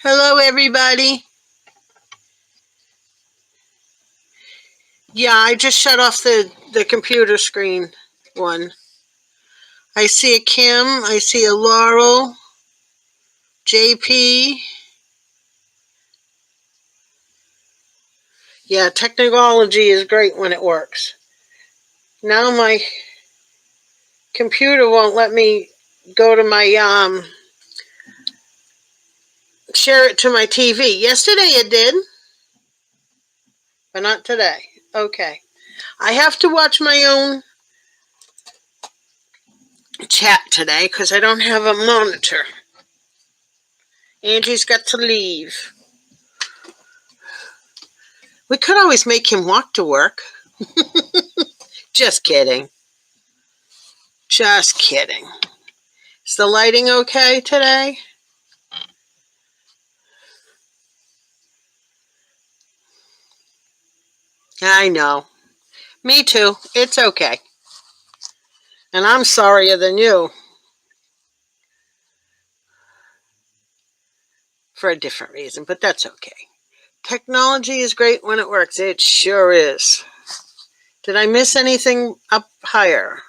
Hello, everybody. Yeah, I just shut off the computer screen one. I see a Kim. I see a Laurel. JP. Yeah, technology is great when it works. Now my computer won't let me go to my, share it to my TV. Yesterday it did, but not today. Okay. I have to watch my own chat today because I don't have a monitor. Angie's got to leave. We could always make him walk to work. Just kidding. Just kidding. Is the lighting okay today? I know. Me too. It's okay. And I'm sorrier than you. For a different reason, but that's okay. Technology is great when it works. It sure is. Did I miss anything up higher?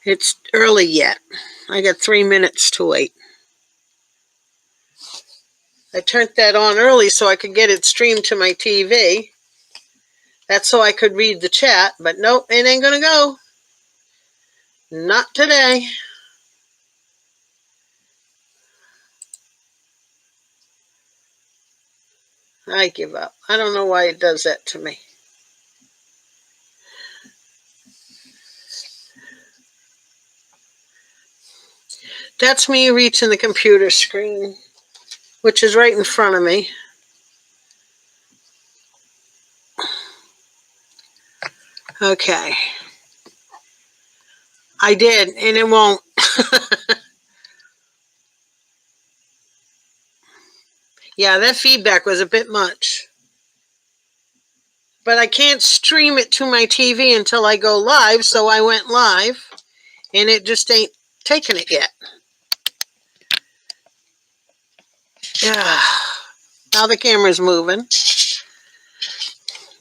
It's early yet. I got 3 minutes to wait. I turned that on early so I could get it streamed to my TV. That's so I could read the chat, but nope, it ain't gonna go. Not today. I give up. I don't know why it does that to me. That's me reaching the computer screen, which is right in front of me. Okay. I did, and it won't. Yeah, that feedback was a bit much. But I can't stream it to my TV until I go live, so I went live, and it just ain't taking it yet. Yeah. Now the camera's moving.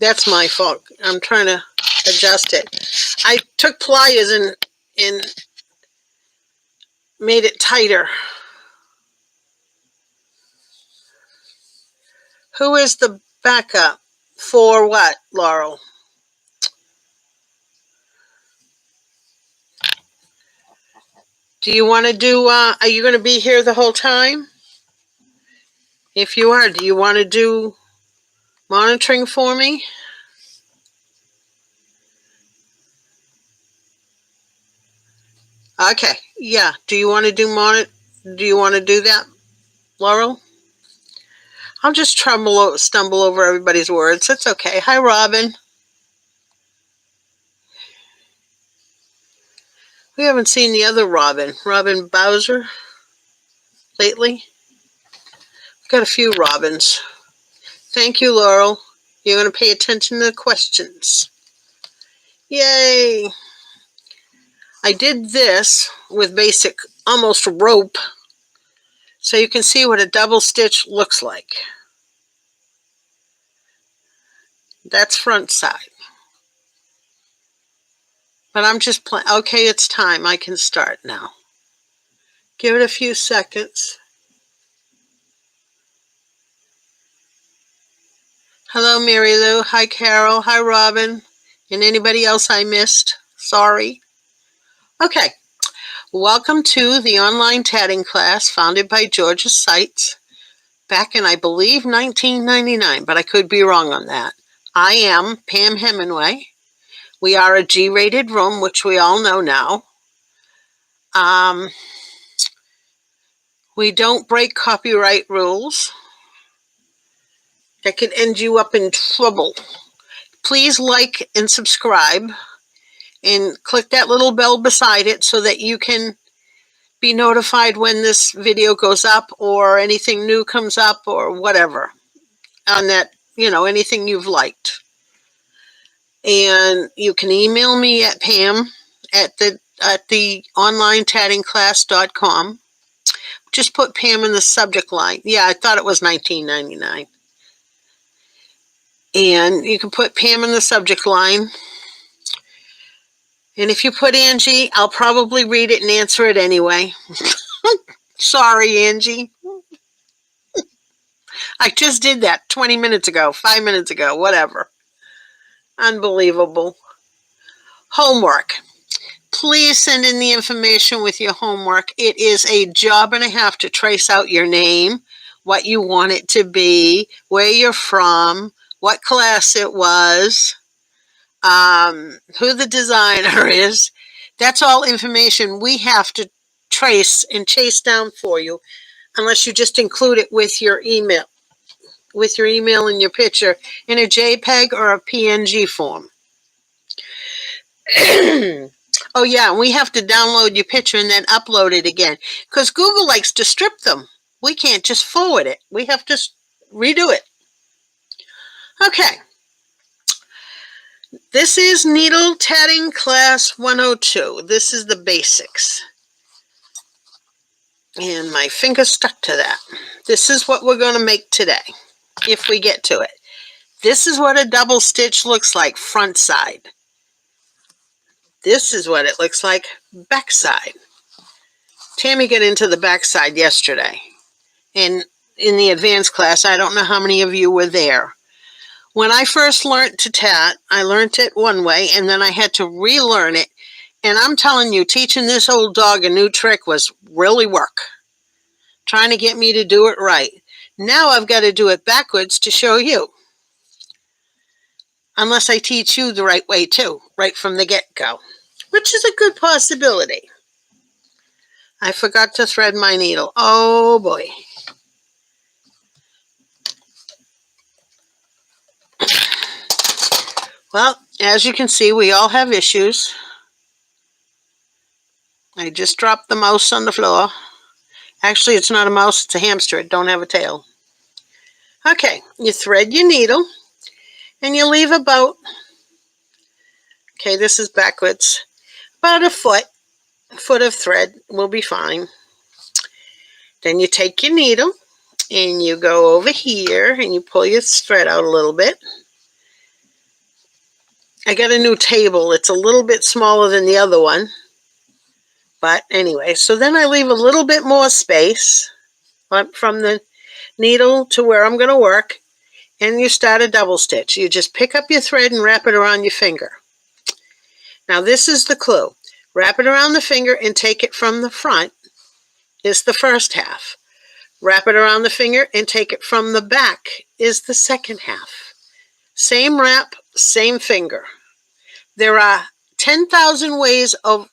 That's my fault. I'm trying to adjust it. I took pliers and made it tighter. Who is the backup? For what, Laurel? Do you want to do, are you going to be here the whole time? If you are, do you want to do monitoring for me? Okay, yeah. Do you want to do that, Laurel? I'll just stumble over everybody's words. It's okay. Hi, Robin. We haven't seen the other Robin Bowser, lately. We've got a few Robins. Thank you, Laurel. You're going to pay attention to the questions. Yay. I did this with basic, almost rope, so you can see what a double stitch looks like. That's front side. But I'm just playing. Okay, it's time. I can start now. Give it a few seconds. Hello, Mary Lou. Hi, Carol. Hi, Robin. And anybody else I missed? Sorry. Okay. Welcome to the online tatting class founded by Georgia Seitz back in, I believe, 1999, but I could be wrong on that. I am Pam Hemingway. We are a G-rated room, which we all know now. We don't break copyright rules. That could end you up in trouble. Please like and subscribe and click that little bell beside it so that you can be notified when this video goes up or anything new comes up or whatever on that, anything you've liked. And you can email me at Pam at the at the onlinetattingclass.com. Just put Pam in the subject line. Yeah, I thought it was $19.99. And you can put Pam in the subject line. And if you put Angie, I'll probably read it and answer it anyway. Sorry, Angie. I just did that 20 minutes ago, 5 minutes ago, whatever. Unbelievable. Homework. Please send in the information with your homework. It is a job and a half to trace out your name, what you want it to be, where you're from, what class it was, who the designer is. That's all information we have to trace and chase down for you, unless you just include it with your email and your picture in a JPEG or a PNG form. Oh yeah, we have to download your picture and then upload it again, because Google likes to strip them. We can't just forward it. We have to redo it. Okay. This is Needle Tatting Class 102. This is the basics. And my finger stuck to that. This is what we're going to make today, if we get to it. This is what a double stitch looks like, front side. This is what it looks like, back side. Tammy got into the back side yesterday. And in the advanced class, I don't know how many of you were there. When I first learned to tat, I learned it one way, and then I had to relearn it. And I'm telling you, teaching this old dog a new trick was really work. Trying to get me to do it right. Now I've got to do it backwards to show you. Unless I teach you the right way too, right from the get-go. Which is a good possibility. I forgot to thread my needle. Oh boy. Well, as you can see, we all have issues. I just dropped the mouse on the floor. Actually, it's not a mouse, it's a hamster. It don't have a tail. Okay, you thread your needle, and you leave about, okay, this is backwards, about a foot of thread will be fine. Then you take your needle, and you go over here, and you pull your thread out a little bit. I got a new table. It's a little bit smaller than the other one. But anyway, so then I leave a little bit more space from the needle to where I'm going to work. And you start a double stitch. You just pick up your thread and wrap it around your finger. Now this is the clue. Wrap it around the finger and take it from the front is the first half. Wrap it around the finger and take it from the back is the second half. Same wrap, same finger. There are 10,000 ways of,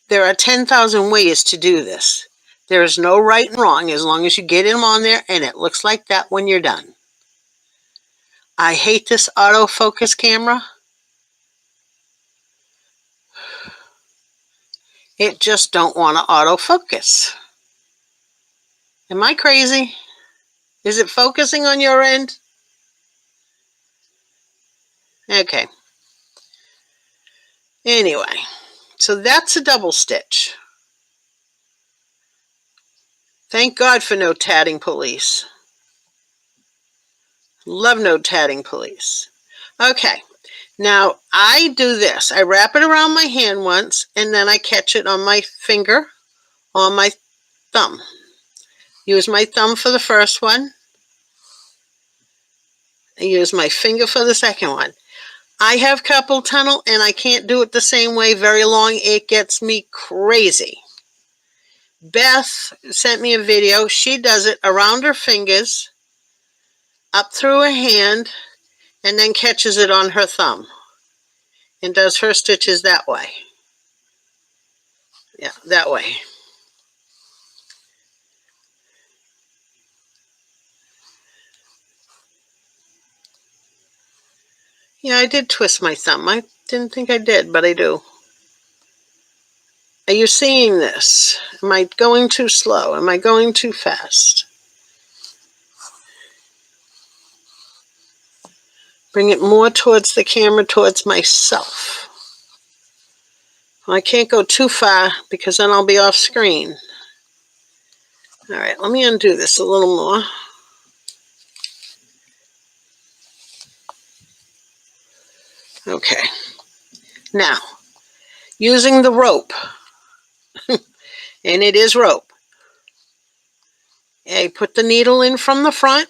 there are 10,000 ways to do this. There is no right and wrong as long as you get them on there and it looks like that when you're done. I hate this autofocus camera. It just don't want to autofocus. Am I crazy? Is it focusing on your end? Okay. Anyway, so that's a double stitch. Thank God for no tatting police. Love no tatting police. Okay, now I do this. I wrap it around my hand once, and then I catch it on my finger, on my thumb. Use my thumb for the first one. I use my finger for the second one. I have carpal tunnel, and I can't do it the same way very long. It gets me crazy. Beth sent me a video. She does it around her fingers, up through her hand, and then catches it on her thumb and does her stitches that way. Yeah, that way. Yeah, I did twist my thumb. I didn't think I did, but I do. Are you seeing this? Am I going too slow? Am I going too fast? Bring it more towards the camera, towards myself. I can't go too far because then I'll be off screen. All right, let me undo this a little more. Okay. Now, using the rope, and it is rope, I put the needle in from the front.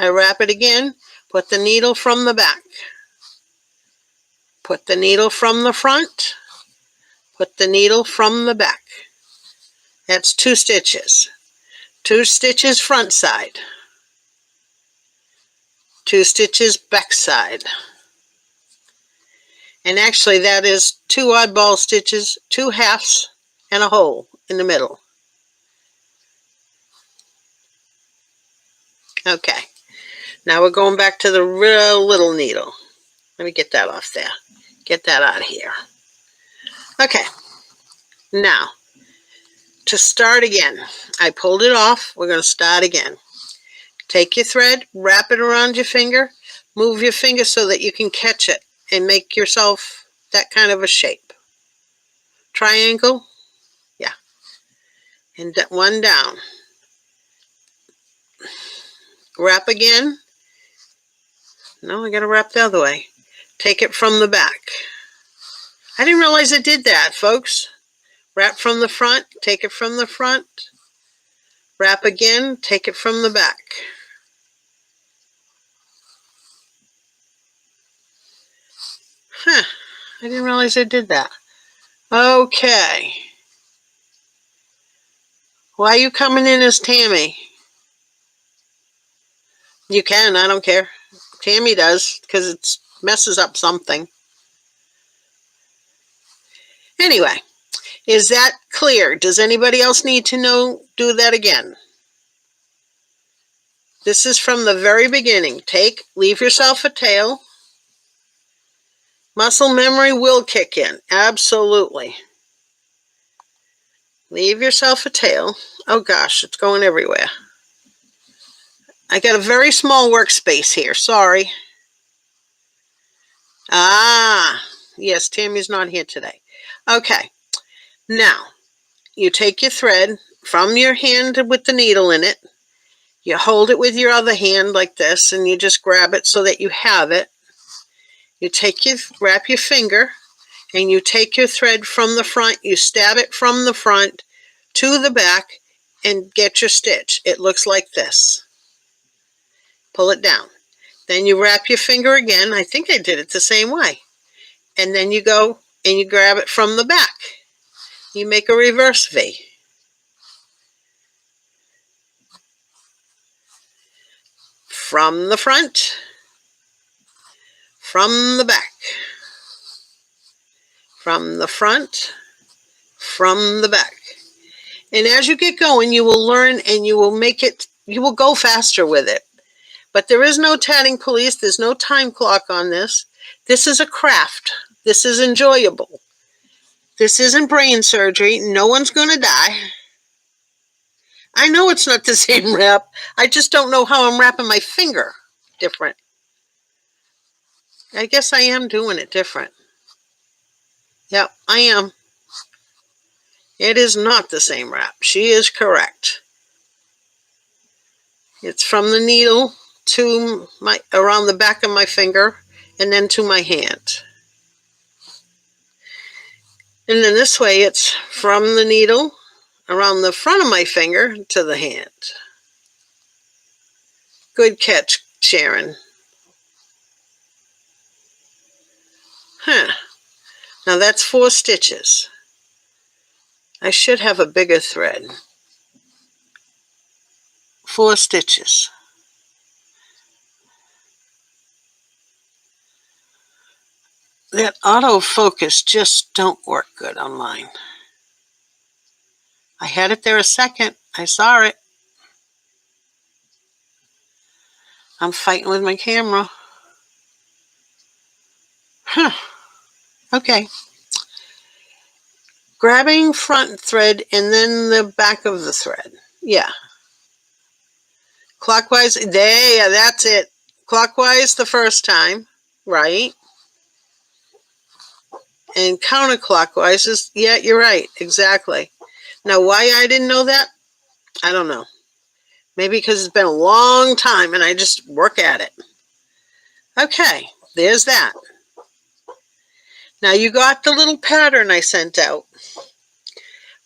I wrap it again, put the needle from the back. Put the needle from the front, put the needle from the back. That's 2 stitches. 2 stitches front side. 2 stitches back side. And actually that is 2 oddball stitches, 2 halves, and a hole in the middle. Okay, now we're going back to the real little needle. Let me get that off there. Get that out of here. Okay, now to start again, I pulled it off. We're going to start again. Take your thread, wrap it around your finger, move your finger so that you can catch it and make yourself that kind of a shape. Triangle, yeah, and one down. Wrap again. No, I got to wrap the other way. Take it from the back. I didn't realize I did that, folks. Wrap from the front, take it from the front. Wrap again, take it from the back. Huh, I didn't realize I did that. Okay. Why are you coming in as Tammy? You can, I don't care. Tammy does, because it messes up something. Anyway, is that clear? Does anybody else need to do that again? This is from the very beginning. Leave yourself a tail. Muscle memory will kick in, absolutely. Leave yourself a tail. Oh gosh, it's going everywhere. I got a very small workspace here, sorry. Ah, yes, Tammy's not here today. Okay, now you take your thread from your hand with the needle in it. You hold it with your other hand like this, and you just grab it so that you have it. You wrap your finger, and you take your thread from the front. You stab it from the front to the back and get your stitch. It looks like this. Pull it down. Then you wrap your finger again. I think I did it the same way. And then you go and you grab it from the back. You make a reverse V. From the front, from the back, from the front, from the back. And as you get going, you will learn and you will go faster with it. But there is no tatting police. There's no time clock on this. This is a craft. This is enjoyable. This isn't brain surgery. No one's going to die. I know it's not the same wrap. I just don't know how I'm wrapping my finger different. I guess I am doing it different. Yep, I am. It is not the same wrap. She is correct. It's from the needle to around the back of my finger and then to my hand. And then this way it's from the needle around the front of my finger to the hand. Good catch, Sharon. Huh. Now that's 4 stitches. I should have a bigger thread. 4 stitches. That autofocus just don't work good on mine. I had it there a second. I saw it. I'm fighting with my camera. Huh. Okay. Grabbing front thread and then the back of the thread. Yeah. Clockwise. There, that's it. clockwise the first time, right? And counterclockwise is, yeah, you're right, exactly. Now, why I didn't know that, I don't know. Maybe because it's been a long time and I just work at it. Okay, there's that. Now you got the little pattern I sent out,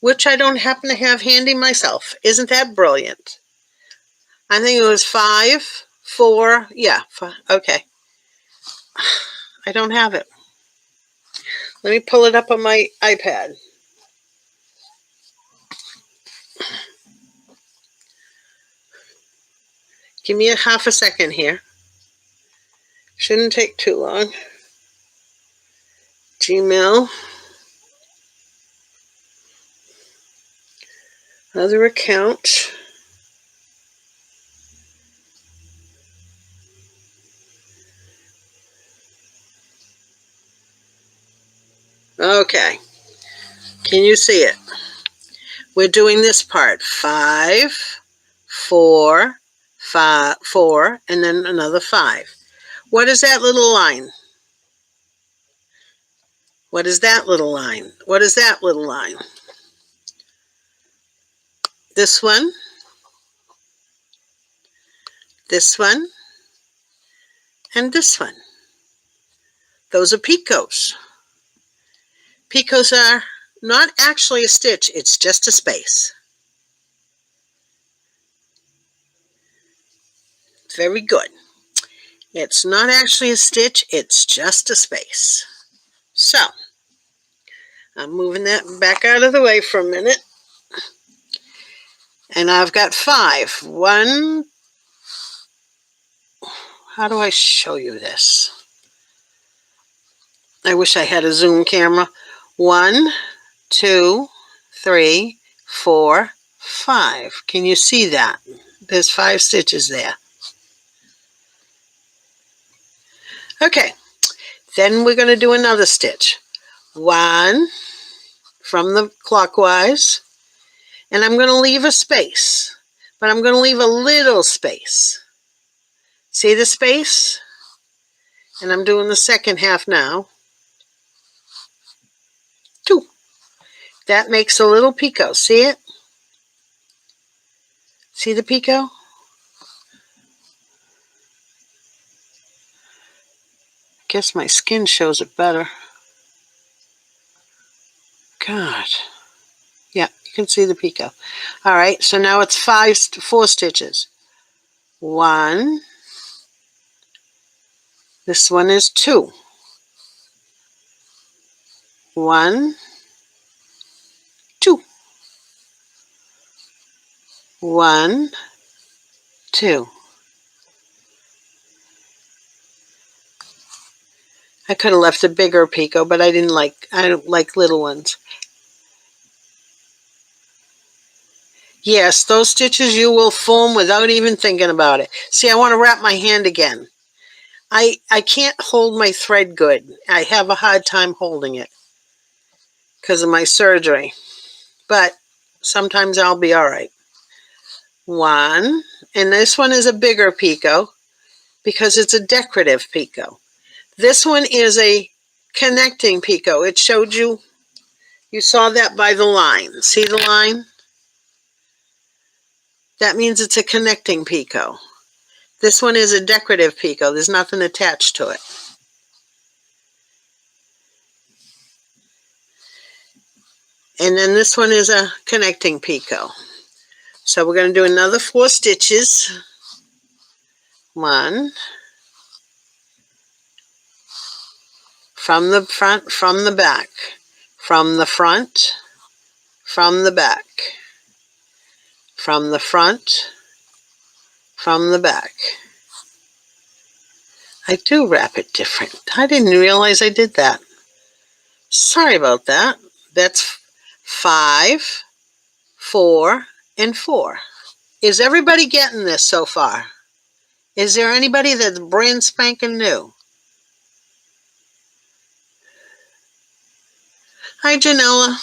which I don't happen to have handy myself. Isn't that brilliant? I think it was 5, 4, yeah, 5, okay. I don't have it. Let me pull it up on my iPad. Give me a half a second here. Shouldn't take too long. Gmail. Other account. Okay. Can you see it? We're doing this part. 5, 4, 5, 4, and then another 5. What is that little line? What is that little line? What is that little line? This one, and this one. Those are picos. Picos are not actually a stitch, it's just a space. Very good. It's not actually a stitch, it's just a space. So, I'm moving that back out of the way for a minute. And I've got 5. 1, how do I show you this? I wish I had a zoom camera. 1, 2, 3, 4, 5. Can you see that? There's 5 stitches there. Okay, then we're going to do another stitch. 1 from the clockwise, and I'm going to leave a space, but I'm going to leave a little space. See the space? And I'm doing the second half now. 2. That makes a little picot. See it? See the picot? Guess my skin shows it better. God. Yeah, you can see the picot. All right, so now it's 4 stitches. 1. This one is 2. 1, 2. 1, 2. I could have left a bigger picot, but I don't like little ones. Yes, those stitches you will form without even thinking about it. See, I want to wrap my hand again. I can't hold my thread good. I have a hard time holding it because of my surgery. But sometimes I'll be all right. 1, and this one is a bigger picot because it's a decorative picot. This one is a connecting picot. It showed you, you saw that by the line. See the line? That means it's a connecting picot. This one is a decorative picot. There's nothing attached to it. And then this one is a connecting picot. So we're going to do another 4 stitches. 1. From the front, from the back. From the front, from the back. From the front, from the back. I do wrap it different. I didn't realize I did that. Sorry about that. That's 5, 4, and 4. Is everybody getting this so far? Is there anybody that's brand spanking new? Hi, Janella.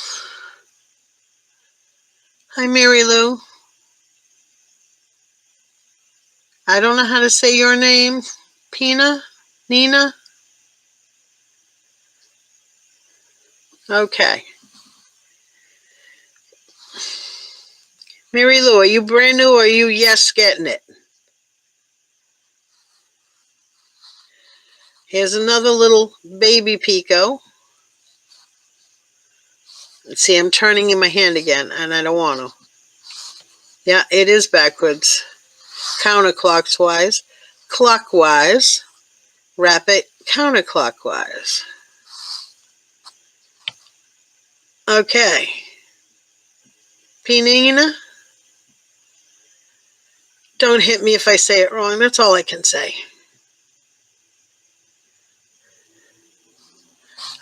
Hi, Mary Lou. I don't know how to say your name. Nina? Okay. Mary Lou, are you brand new or are you yes getting it? Here's another little baby Pico. Let's see, I'm turning in my hand again, and I don't want to. Yeah, it is backwards. Counterclockwise. Clockwise. Wrap it counterclockwise. Okay. Pinina. Don't hit me if I say it wrong. That's all I can say.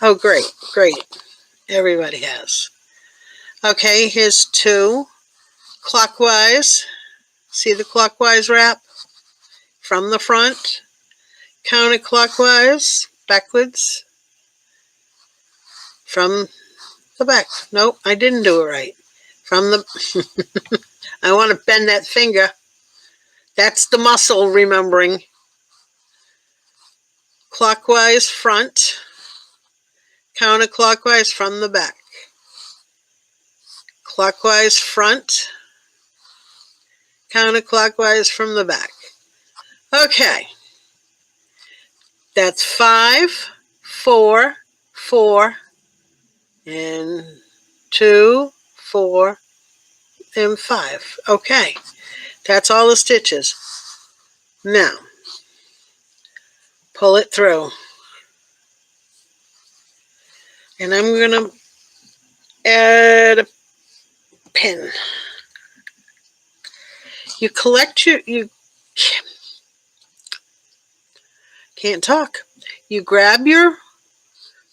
Oh, great, great. Everybody has. Okay, here's 2. Clockwise. See the clockwise wrap? From the front. Counterclockwise. Backwards. From the back. Nope, I didn't do it right. From the... I want to bend that finger. That's the muscle, remembering. Clockwise front. Counterclockwise from the back. Clockwise front. Counterclockwise from the back. Okay. That's 5, 4, 4, and 2, 4, and 5. Okay. That's all the stitches. Now, pull it through. And I'm going to add a pin. You collect you can't talk. You grab your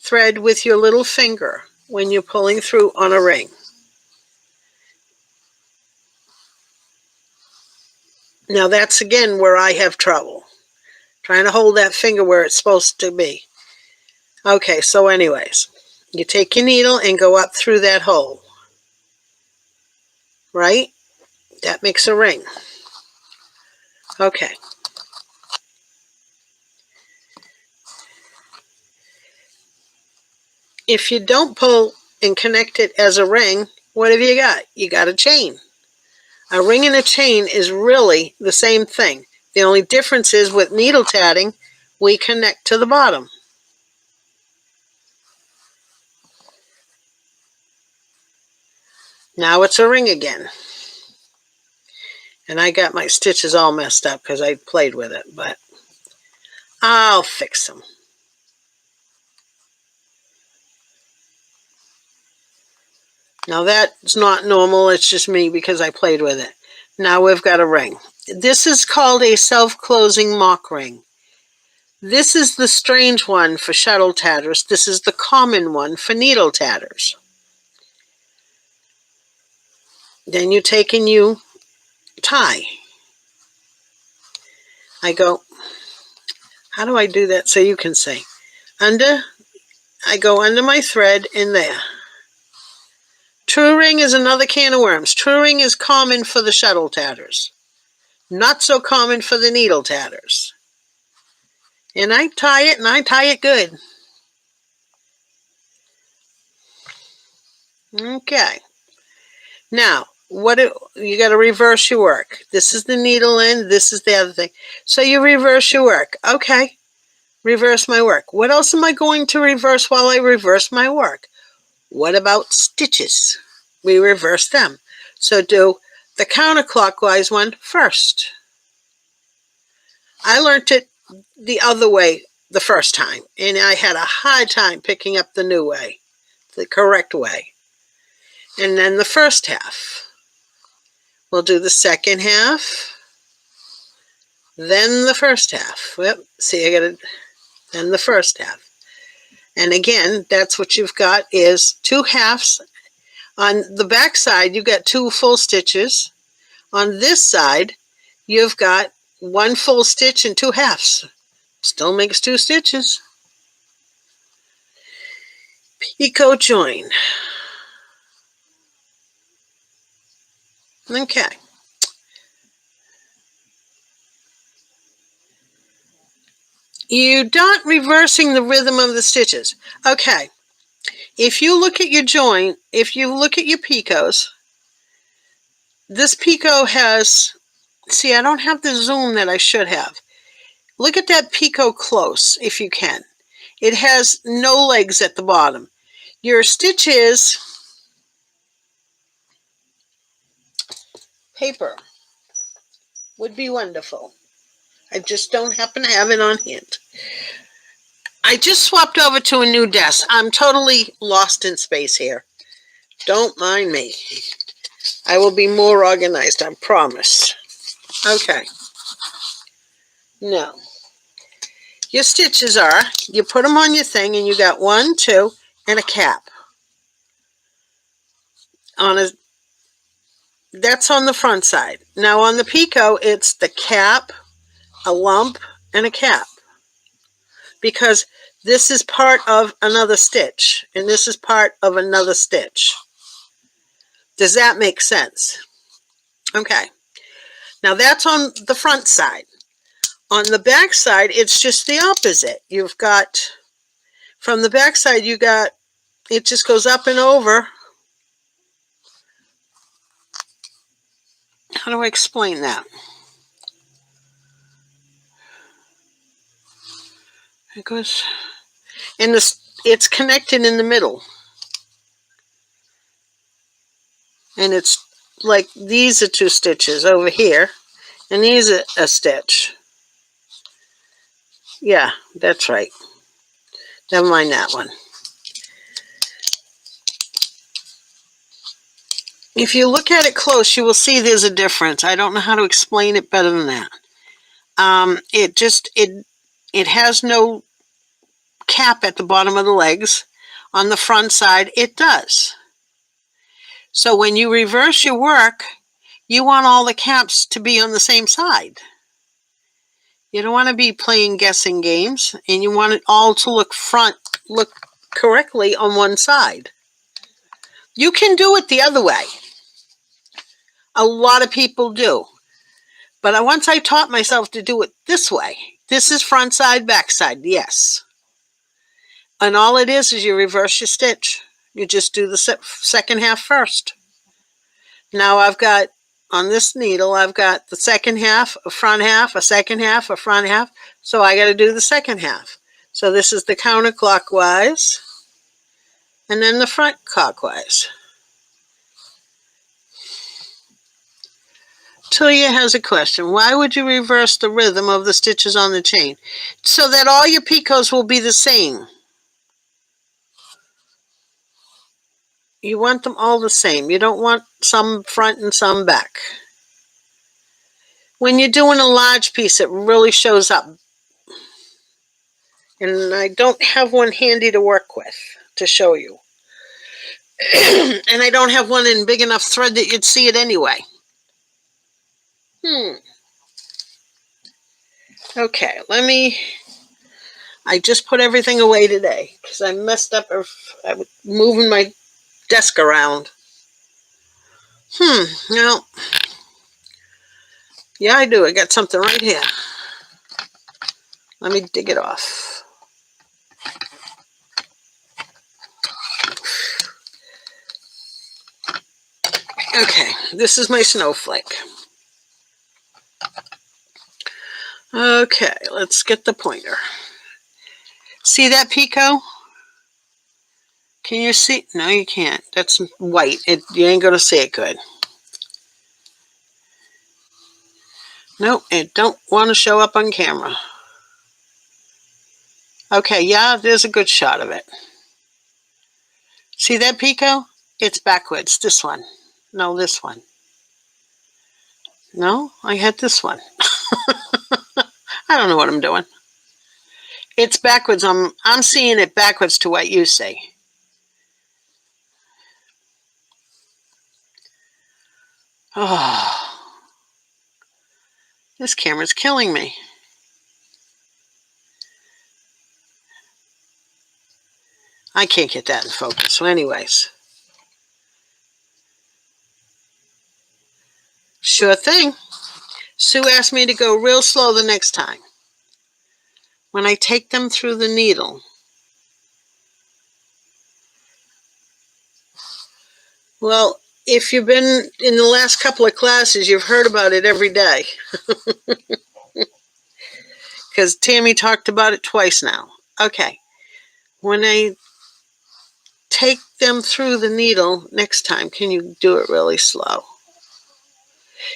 thread with your little finger when you're pulling through on a ring. Now that's again where I have trouble. Trying to hold that finger where it's supposed to be. Okay, so anyways, you take your needle and go up through that hole. Right? That makes a ring. Okay. If you don't pull and connect it as a ring, what have you got? You got a chain. A ring and a chain is really the same thing. The only difference is with needle tatting, we connect to the bottom. Now it's a ring again. And I got my stitches all messed up because I played with it, but I'll fix them. Now that's not normal, it's just me because I played with it. Now we've got a ring. This is called a self-closing mock ring. This is the strange one for shuttle tatters. This is the common one for needle tatters. Then you take and you tie. I go, how do I do that so you can see? I go under my thread in there. True ring is another can of worms. True ring is common for the shuttle tatters. Not so common for the needle tatters. And I tie it, and I tie it good. Okay. Now, you got to reverse your work. This is the needle end, this is the other thing. So you reverse your work. Okay. Reverse my work. What else am I going to reverse while I reverse my work? What about stitches? We reverse them. So do the counterclockwise one first. I learned it the other way the first time, and I had a hard time picking up the new way, the correct way. And then the first half. We'll do the second half, then the first half. Yep, see, I got it. Then the first half. And again, that's what you've got is 2 halves. On the back side, you've got 2 full stitches. On this side, you've got 1 full stitch and 2 halves. Still makes 2 stitches. Pico join. Okay. You're not reversing the rhythm of the stitches. Okay, if you look at your joint, if you look at your picos, this Pico has, see, I don't have the zoom that I should have. Look at that Pico close, if you can. It has no legs at the bottom. Your stitches, paper, would be wonderful. I just don't happen to have it on hand. I just swapped over to a new desk. I'm totally lost in space here. Don't mind me. I will be more organized, I promise. Okay. Now, your stitches are, you put them on your thing and you got 1, 2, and a cap. That's on the front side. Now on the Pico, it's the cap, a lump, and a cap. Because this is part of another stitch, and this is part of another stitch. Does that make sense? Okay. Now that's on the front side. On the back side, it's just the opposite. You've got, from the back side, you got, it just goes up and over. How do I explain that? It goes, and it's connected in the middle. And it's like, these are 2 stitches over here, and these are a stitch. Yeah, that's right. Never mind that one. If you look at it close, you will see there's a difference. I don't know how to explain it better than that. It has no cap at the bottom of the legs. On the front side, it does. So when you reverse your work, you want all the caps to be on the same side. You don't want to be playing guessing games, and you want it all to look correctly on one side. You can do it the other way. A lot of people do. But once I taught myself to do it this way, this is front side, back side, yes. And all it is you reverse your stitch. You just do the second half first. Now I've got, on this needle, I've got the second half, a front half, a second half, a front half. So I got to do the second half. So this is the counterclockwise, and then the front clockwise. Tulia has a question. Why would you reverse the rhythm of the stitches on the chain? So that all your picos will be the same. You want them all the same. You don't want some front and some back. When you're doing a large piece, it really shows up. And I don't have one handy to work with to show you. And I don't have one in big enough thread that you'd see it anyway. Okay, I just put everything away today because I messed up, or I was moving my desk around. No. Yeah, I do. I got something right here. Let me dig it off. Okay, this is my snowflake. Okay, let's get the pointer. See that Pico? Can you see? No, you can't. That's white. You ain't going to see it good. Nope, it don't want to show up on camera. Okay, yeah, there's a good shot of it. See that Pico? It's backwards. This one. No, this one. No, I had this one. I don't know what I'm doing. It's backwards. I'm seeing it backwards to what you see. Oh, this camera's killing me. I can't get that in focus. So anyways. Sure thing. Sue asked me to go real slow the next time. when I take them through the needle, well, if you've been in the last couple of classes, you've heard about it every day. Because Tammy talked about it twice now. Okay. When I take them through the needle next time, can you do it really slow?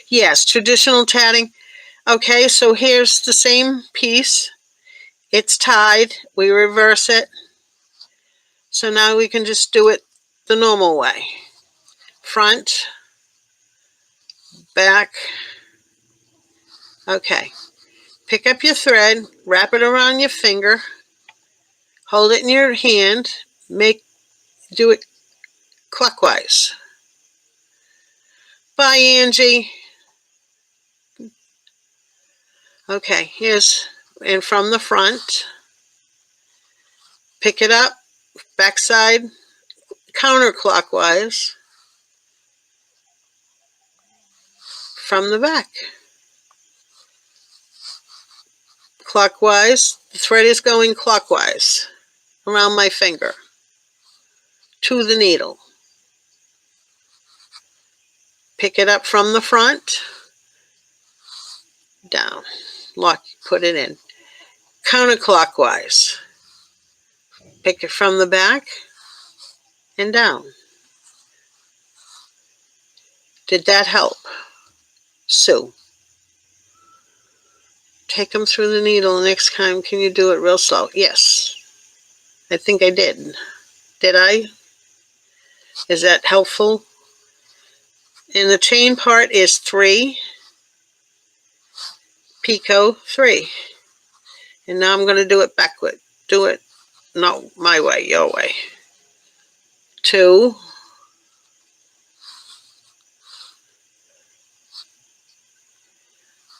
Yes, traditional tatting. Okay, so here's the same piece. It's tied. We reverse it. So now we can just do it the normal way. Front, back. Okay. Pick up your thread, wrap it around your finger, hold it in your hand, do it clockwise. Bye, Angie. Okay, and from the front, pick it up, backside, counterclockwise, from the back. Clockwise, the thread is going clockwise around my finger to the needle. Pick it up from the front, down, put it in. Counterclockwise, pick it from the back and down. Did that help? Sue. Take them through the needle next time. Can you do it real slow? Yes. I think I did. Did I? Is that helpful? And the chain part is 3, Pico 3. And now I'm going to do it backward. Do it, not my way, your way. 2,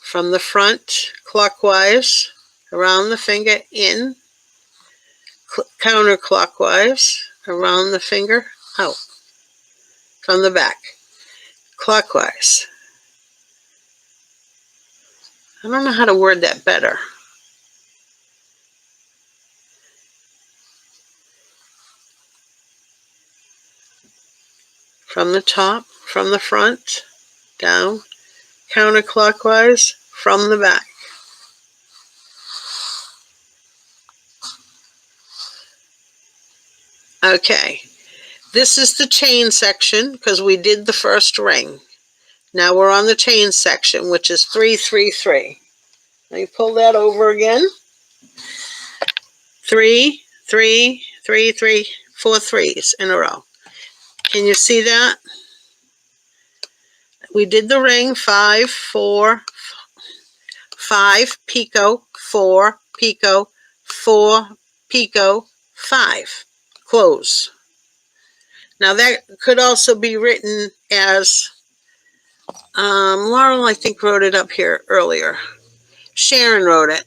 from the front, clockwise, around the finger, in, counterclockwise, around the finger, out, from the back, clockwise. I don't know how to word that better. From the top, from the front, down, counterclockwise, from the back. Okay, this is the chain section because we did the first ring. Now we're on the chain section, which is 3, 3, 3. Let me pull that over again. 3, 3, 3, 3, 4 threes in a row. Can you see that? We did the ring, 5, 4, 5, Pico, 4, Pico, 4, Pico, 5. Close. Now that could also be written as, Laurel I think wrote it up here earlier. Sharon wrote it.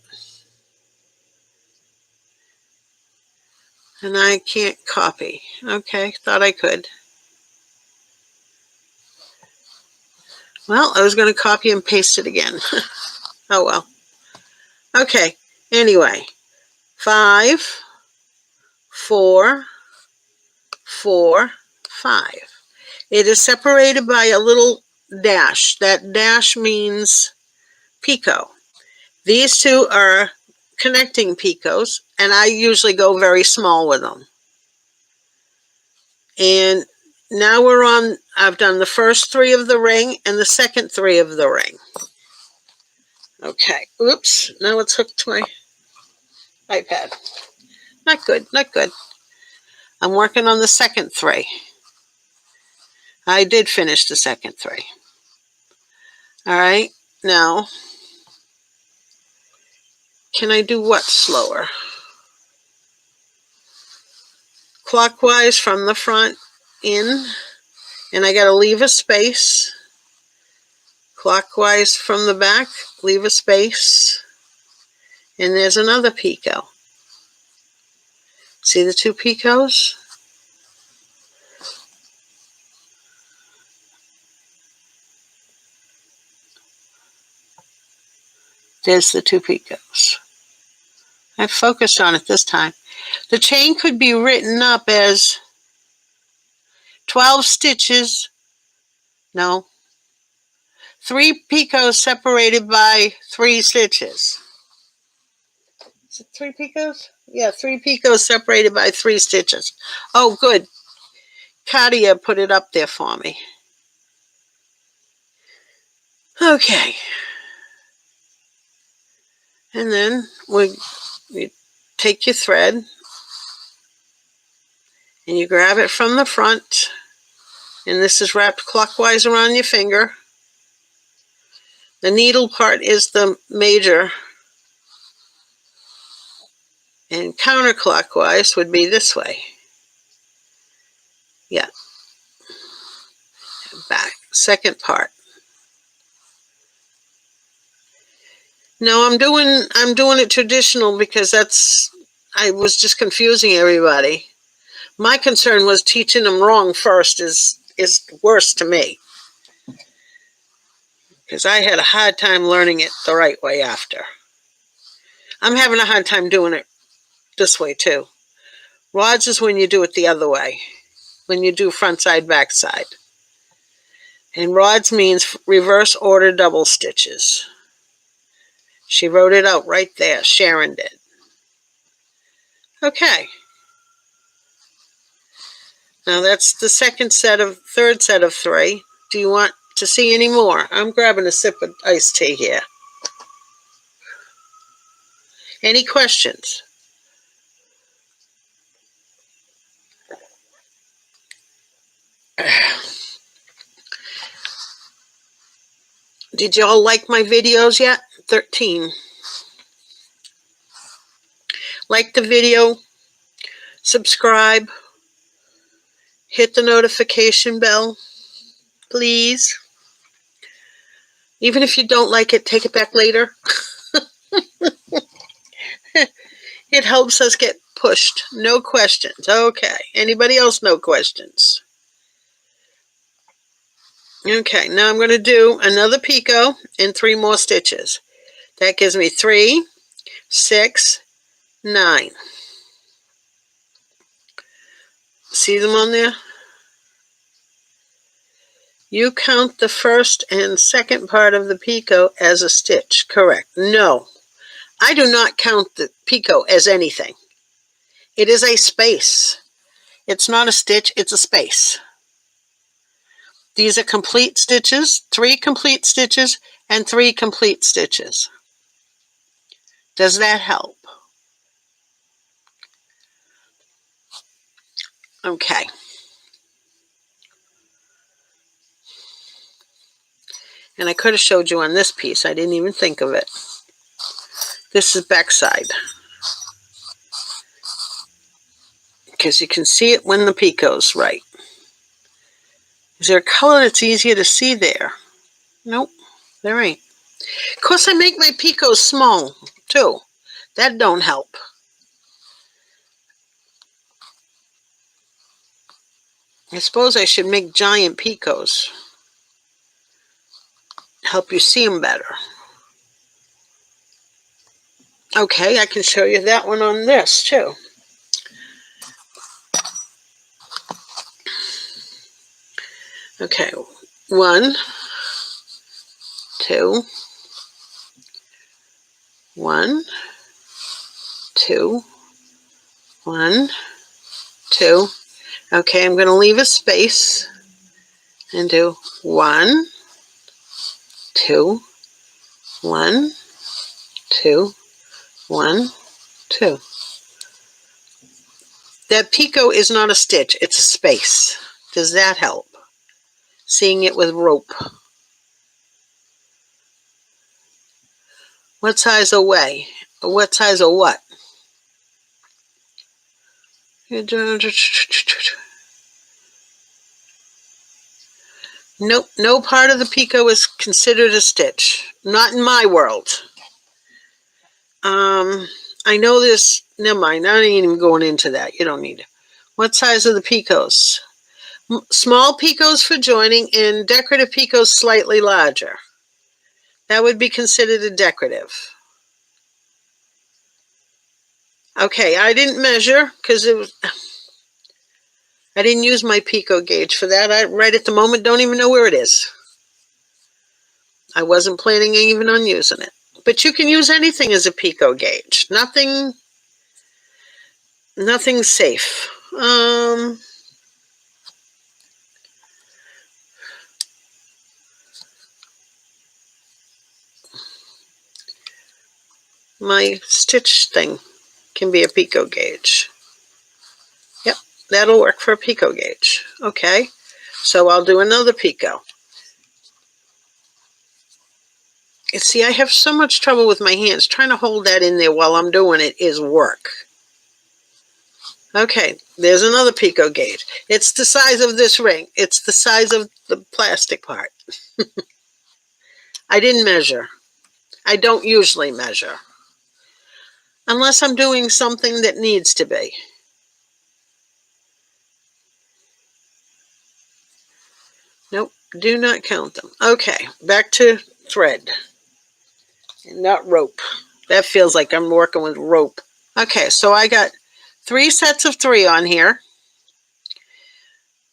And I can't copy. Okay, thought I could. Well, I was going to copy and paste it again. Oh well. Okay, anyway. 5, 4, 4, 5. It is separated by a little dash. That dash means Pico. These two are connecting Picos, and I usually go very small with them. And now I've done the first 3 of the ring and the second 3 of the ring. Okay, oops, now it's hooked to my iPad. Not good, not good. I'm working on the second 3. I did finish the second 3. All right, now, can I do what slower? Clockwise from the front, in, and I got to leave a space. Clockwise from the back, leave a space, and there's another Pico. See the 2 Picos? There's the 2 Picos. I focused on it this time. The chain could be written up as 12 stitches, no, 3 picots separated by 3 stitches. Is it 3 picots? Yeah, 3 picots separated by 3 stitches. Oh, good. Katia put it up there for me. Okay. And then you take your thread and you grab it from the front. And this is wrapped clockwise around your finger. The needle part is the major. And counterclockwise would be this way. Yeah. Back. Second part. No, I'm doing it traditional because I was just confusing everybody. My concern was teaching them wrong first is worse to me. Because I had a hard time learning it the right way after. I'm having a hard time doing it this way too. Rods is when you do it the other way. When you do front side, back side. And rods means reverse order double stitches. She wrote it out right there. Sharon did. Okay. Now that's the third set of 3. Do you want to see any more? I'm grabbing a sip of iced tea here. Any questions? Did y'all like my videos yet? 13. Like the video, subscribe, hit the notification bell, please. Even if you don't like it, take it back later. It helps us get pushed. No questions. Okay. Anybody else? No questions. Okay. Now I'm going to do another picot and 3 more stitches. That gives me 3, 6, 9. See them on there? You count the first and second part of the picot as a stitch. Correct. No. I do not count the picot as anything. It is a space. It's not a stitch, it's a space. These are complete stitches, 3 complete stitches, and 3 complete stitches. Does that help? Okay. And I could have showed you on this piece. I didn't even think of it. This is backside. Because you can see it when the picot's right. Is there a color that's easier to see there? Nope, there ain't. Of course, I make my picots small, too. That don't help. I suppose I should make giant picots. Help you see them better. Okay, I can show you that one on this, too. Okay, 1, 2, 1, 2, 1, 2. Okay, I'm going to leave a space and do 1, 2, 1, 2, 1, 2. That picot is not a stitch, it's a space. Does that help? Seeing it with rope. What size away? What size of what? Nope, no part of the picot is considered a stitch. Not in my world. I know this, never mind, I ain't even going into that. You don't need it. What size are the picots? Small picots for joining and decorative picots slightly larger. That would be considered a decorative. Okay, I didn't measure because I didn't use my Pico gauge for that. I right at the moment don't even know where it is. I wasn't planning even on using it. But you can use anything as a Pico gauge. Nothing's safe. My stitch thing can be a Pico gauge. Yep, that'll work for a Pico gauge. Okay, so I'll do another Pico. And see, I have so much trouble with my hands. Trying to hold that in there while I'm doing it is work. Okay, there's another Pico gauge. It's the size of this ring. It's the size of the plastic part. I didn't measure. I don't usually measure. Unless I'm doing something that needs to be. Nope, do not count them. Okay, back to thread. Not rope. That feels like I'm working with rope. Okay, so I got 3 sets of 3 on here.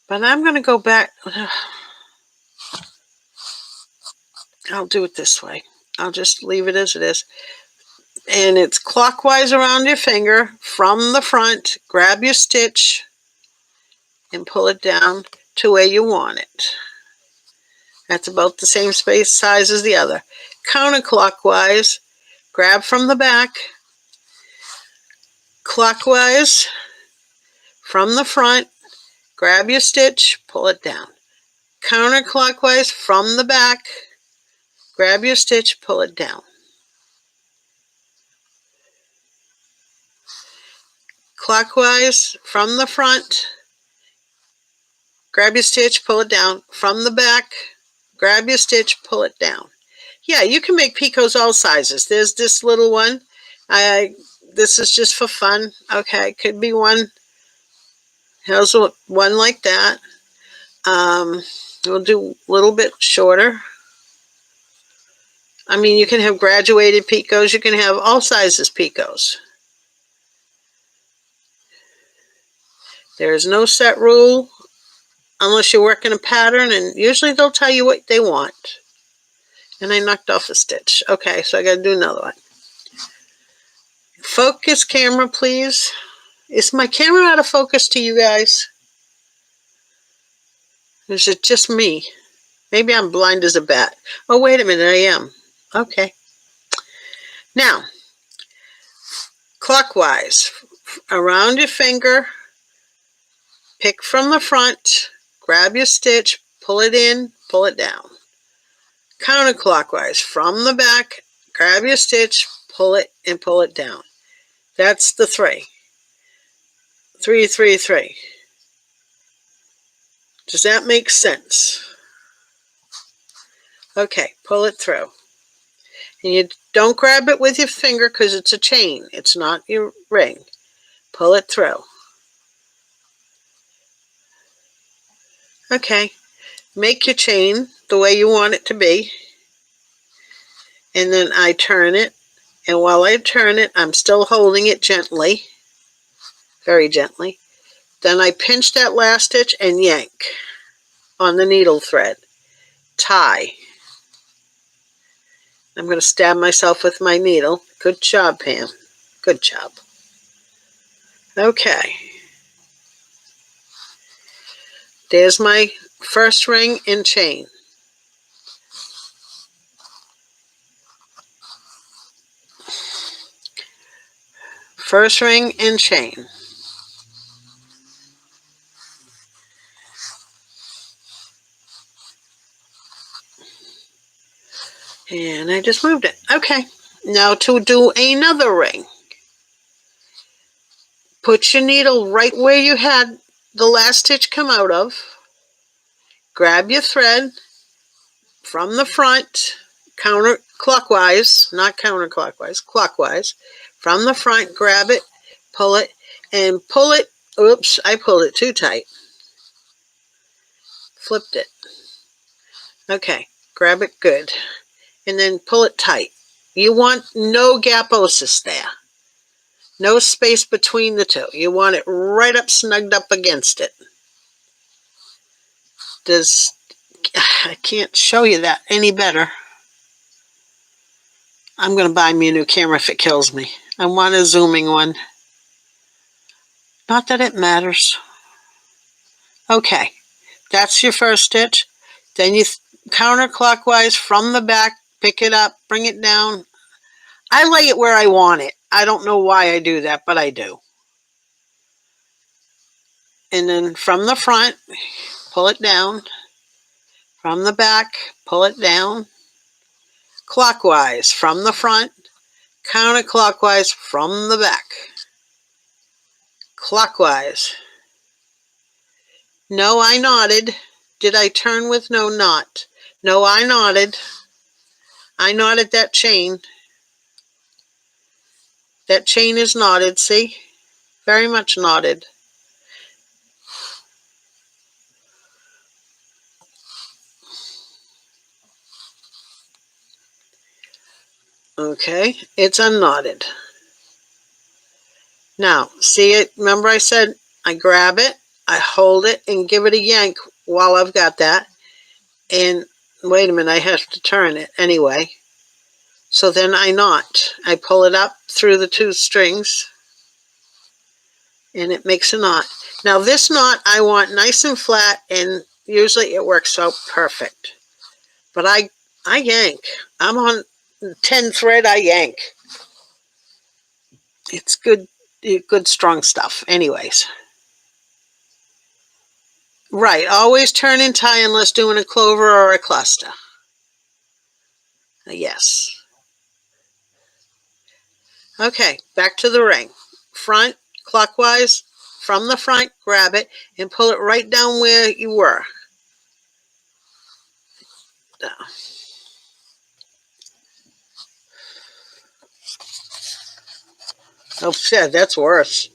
But I'm going to go back. I'll do it this way. I'll just leave it as it is. And it's clockwise around your finger from the front. Grab your stitch and pull it down to where you want it. That's about the same size as the other. Counterclockwise, grab from the back. Clockwise from the front, grab your stitch, pull it down. Counterclockwise from the back, grab your stitch, pull it down. Clockwise from the front, grab your stitch, pull it down. From the back, grab your stitch, pull it down. Yeah, you can make picots all sizes. There's this little one. This is just for fun. Okay, could be one. Here's one like that. We'll do a little bit shorter. I mean, you can have graduated picots. You can have all sizes picots. There's no set rule unless you're working a pattern, and usually they'll tell you what they want. And I knocked off a stitch. Okay, so I got to do another one. Focus camera, please. Is my camera out of focus to you guys? Or is it just me? Maybe I'm blind as a bat. Oh, wait a minute, I am. Okay. Now, clockwise, around your finger, pick from the front, grab your stitch, pull it in, pull it down. Counterclockwise, from the back, grab your stitch, pull it, and pull it down. That's the 3. 3, 3, 3. Does that make sense? Okay, pull it through. And you don't grab it with your finger because it's a chain. It's not your ring. Pull it through. Okay, make your chain the way you want it to be. And then I turn it. And while I turn it, I'm still holding it gently. Very gently. Then I pinch that last stitch and yank on the needle thread. Tie. I'm going to stab myself with my needle. Good job, Pam. Good job. Okay. There's my first ring and chain. First ring and chain. And I just moved it. Okay. Now to do another ring. Put your needle right where you had the last stitch come out of. Grab your thread from the front, counterclockwise, not counterclockwise, clockwise. From the front, grab it, and pull it. Oops, I pulled it too tight. Flipped it. Okay, grab it good. And then pull it tight. You want no gaposis there. No space between the two. You want it right up, snugged up against it. I can't show you that any better. I'm going to buy me a new camera if it kills me. I want a zooming one. Not that it matters. Okay, that's your first stitch. Then you counterclockwise from the back, pick it up, bring it down. I lay it where I want it. I don't know why I do that, but I do. And then from the front, pull it down. From the back, pull it down. Clockwise from the front, counterclockwise from the back. Clockwise. No, I knotted. Did I turn with no knot? No, I knotted. I knotted that chain. That chain is knotted, see? Very much knotted. Okay, it's unknotted. Now, see it? Remember I said I grab it, I hold it, and give it a yank while I've got that. And wait a minute, I have to turn it anyway. So then I knot. I pull it up through the two strings, and it makes a knot. Now this knot I want nice and flat, and usually it works out perfect. But I yank. I'm on 10 thread, I yank. It's good strong stuff. Anyways. Right, always turn and tie unless doing a clover or a cluster. Yes. Okay, back to the ring. Front, clockwise, from the front, grab it, and pull it right down where you were. Down. Oh, shit, that's worse.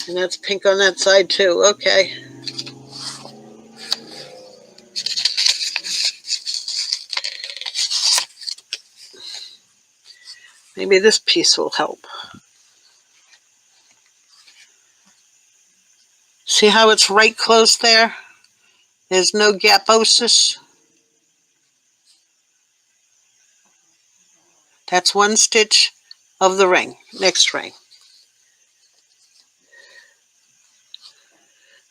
And that's pink on that side, too. Okay. Maybe this piece will help. See how it's right close there? There's no gaposis. That's one stitch of the ring. Next ring.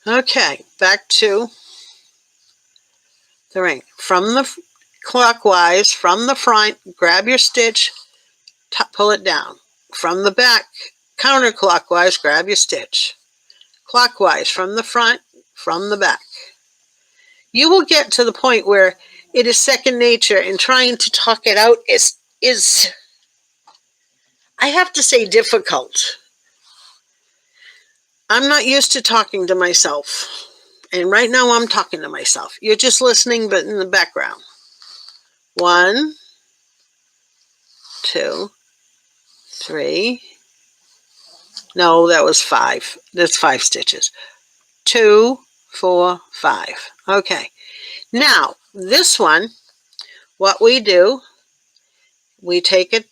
Okay, back to the ring. From the clockwise, from the front, grab your stitch, pull it down. From the back, counterclockwise, grab your stitch. Clockwise, from the front, from the back. You will get to the point where it is second nature, and trying to talk it out is I have to say, difficult. I'm not used to talking to myself. And right now I'm talking to myself. You're just listening, but in the background. 1, 2, 3. No, that was 5. That's 5 stitches. 2, 4, 5. Okay. Now, this one, what we do, we take a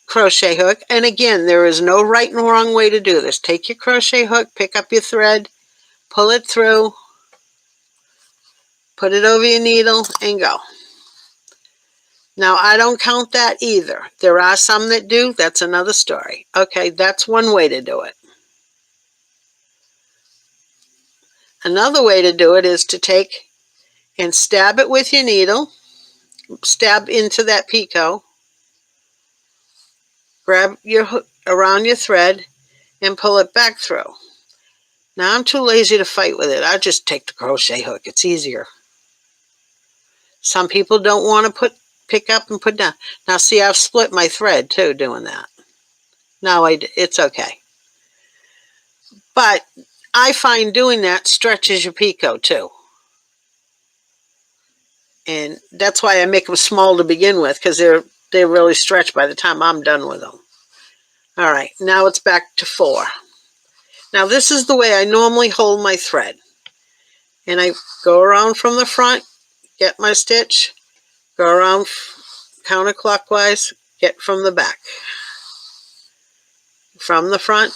crochet hook. And again, there is no right and wrong way to do this. Take your crochet hook, pick up your thread, pull it through, put it over your needle, and go. Now, I don't count that either. There are some that do. That's another story. Okay, that's one way to do it. Another way to do it is to take and stab it with your needle, stab into that picot, grab your hook around your thread, and pull it back through. Now, I'm too lazy to fight with it. I just take the crochet hook. It's easier. Some people don't want to pick up and put down. Now, see, I've split my thread, too, doing that. Now, it's okay. But I find doing that stretches your picot, too. And that's why I make them small to begin with, because they're really stretched by the time I'm done with them. All right, now it's back to 4. Now, this is the way I normally hold my thread. And I go around from the front, get my stitch, go around counterclockwise, get from the back. from the front.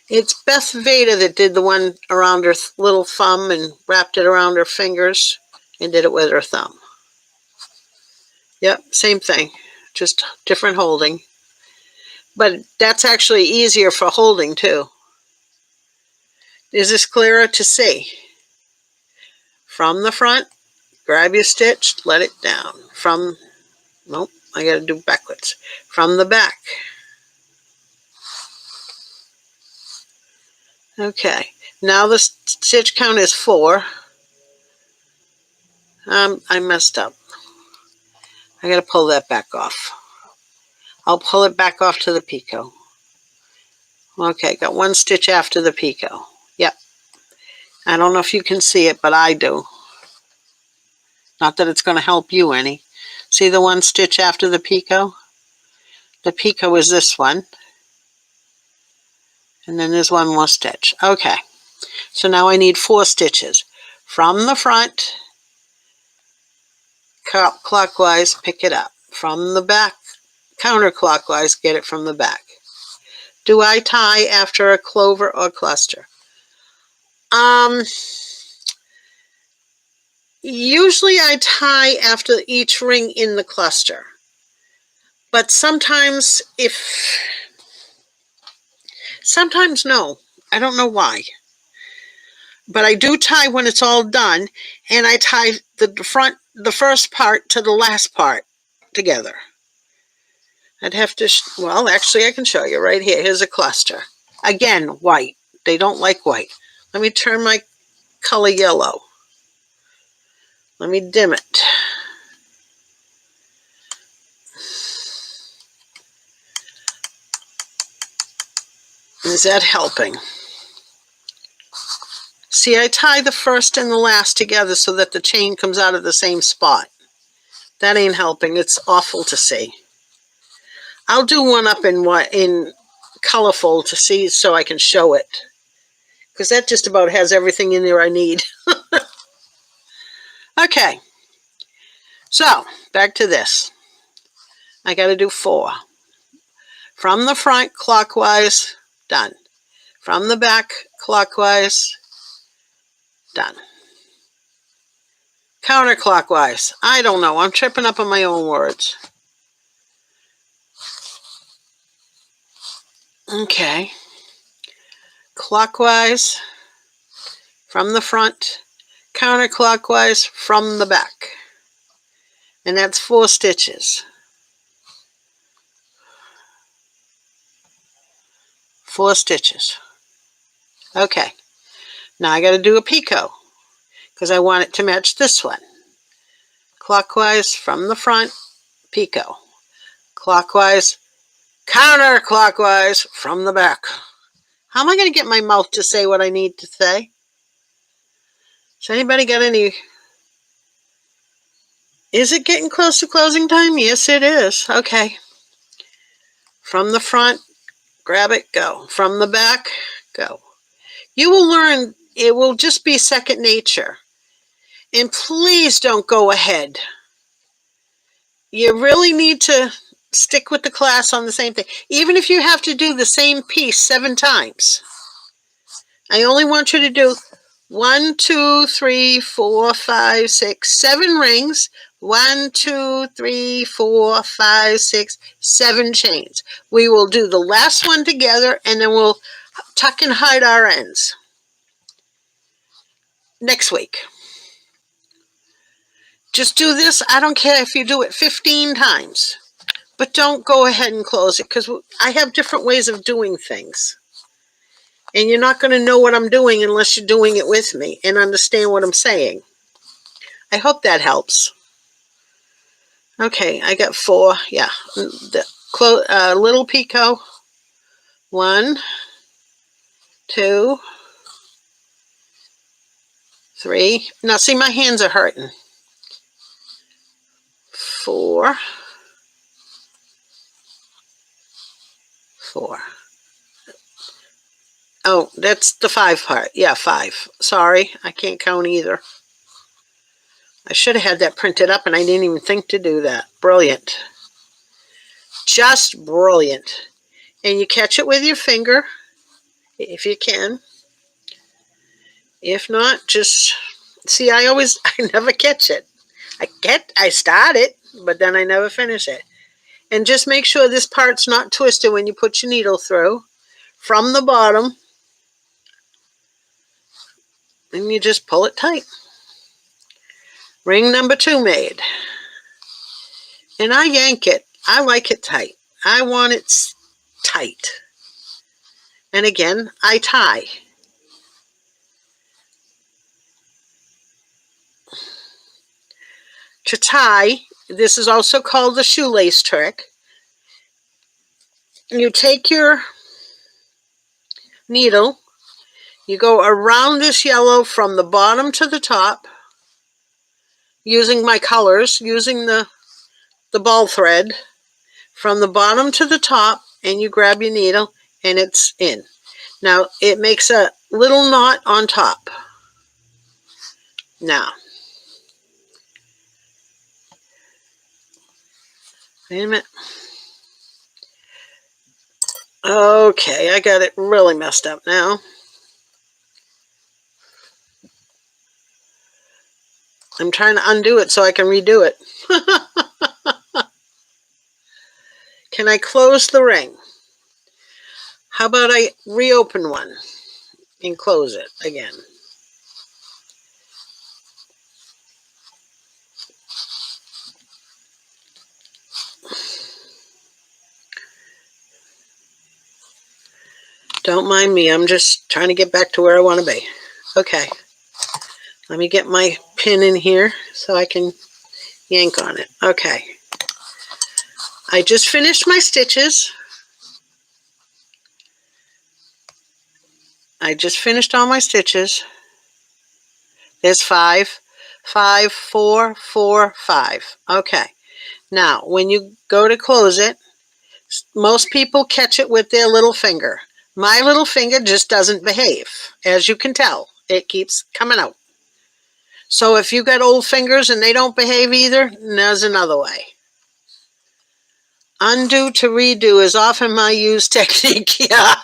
It's Beth Veda that did the one around her little thumb and wrapped it around her fingers and did it with her thumb. Yep, same thing, just different holding. But that's actually easier for holding too. Is this clearer to see? From the front, grab your stitch, let it down. From, nope, I gotta do backwards. From the back. Okay, now the stitch count is 4. I messed up. I gotta pull that back off. I'll pull it back off to the picot. Okay, got 1 stitch after the picot. Yep. I don't know if you can see it, but I do. Not that it's going to help you any. See the 1 stitch after the picot? The picot is this one. And then there's 1 more stitch. Okay. So now I need 4 stitches. From the front, clockwise, pick it up. From the back, counterclockwise, get it from the back. Do I tie after a clover or cluster? Usually I tie after each ring in the cluster. But sometimes sometimes no. I don't know why. But I do tie when it's all done, and I tie the first part to the last part together. I'd have to, well, actually I can show you right here. Here's a cluster. Again, white. They don't like white. Let me turn my color yellow. Let me dim it. Is that helping? See, I tie the first and the last together so that the chain comes out of the same spot. That ain't helping. It's awful to see. I'll do one up in colorful to see so I can show it. Because that just about has everything in there I need. Okay. So, back to this. I got to do 4. From the front, clockwise, done. From the back, clockwise, done. Counterclockwise. I don't know. I'm tripping up on my own words. Okay. Clockwise from the front, counterclockwise from the back. And that's 4 stitches. 4 stitches. Okay. Now I got to do a picot because I want it to match this one. Clockwise from the front, picot. Clockwise, counterclockwise from the back. How am I going to get my mouth to say what I need to say? Has anybody got any? Is it getting close to closing time? Yes, it is. Okay. From the front, grab it, go. From the back, go. You will learn, it will just be second nature. And please don't go ahead. You really need to stick with the class on the same thing. Even if you have to do the same piece 7 times. I only want you to do 1, 2, 3, 4, 5, 6, 7 rings. 1, 2, 3, 4, 5, 6, 7 chains. We will do the last one together and then we'll tuck and hide our ends next week. Just do this. I don't care if you do it 15 times, but don't go ahead and close it because I have different ways of doing things. And you're not going to know what I'm doing unless you're doing it with me and understand what I'm saying. I hope that helps. Okay, I got 4. Yeah, the little picot. 1, 2, 3. Now see, my hands are hurting. 4. 4. Oh, that's the 5 part. Yeah, 5. Sorry, I can't count either. I should have had that printed up and I didn't even think to do that. Brilliant. just brilliant. And you catch it with your finger, if you can. If not, just, see, I never catch it. I start it, but then I never finish it. And just make sure this part's not twisted when you put your needle through from the bottom. And you just pull it tight. Ring number 2 made. And I yank it. I like it tight. I want it tight. And again, I tie. To tie, this is also called the shoelace trick. You take your needle, you go around this yellow from the bottom to the top, using my colors, using the ball thread, from the bottom to the top, and you grab your needle, and it's in. Now, it makes a little knot on top. Now, wait a minute. Okay, I got it really messed up now. I'm trying to undo it so I can redo it. Can I close the ring? How about I reopen one and close it again? Don't mind me, I'm just trying to get back to where I want to be. Okay, let me get my pin in here so I can yank on it. Okay, I just finished my stitches. I just finished all my stitches. There's 5, 5, 4, 4, 5. Okay, now when you go to close it, most people catch it with their little finger. My little finger just doesn't behave. As you can tell, it keeps coming out. So if you got old fingers and they don't behave either, there's another way. Undo to redo is often my used technique. Yeah,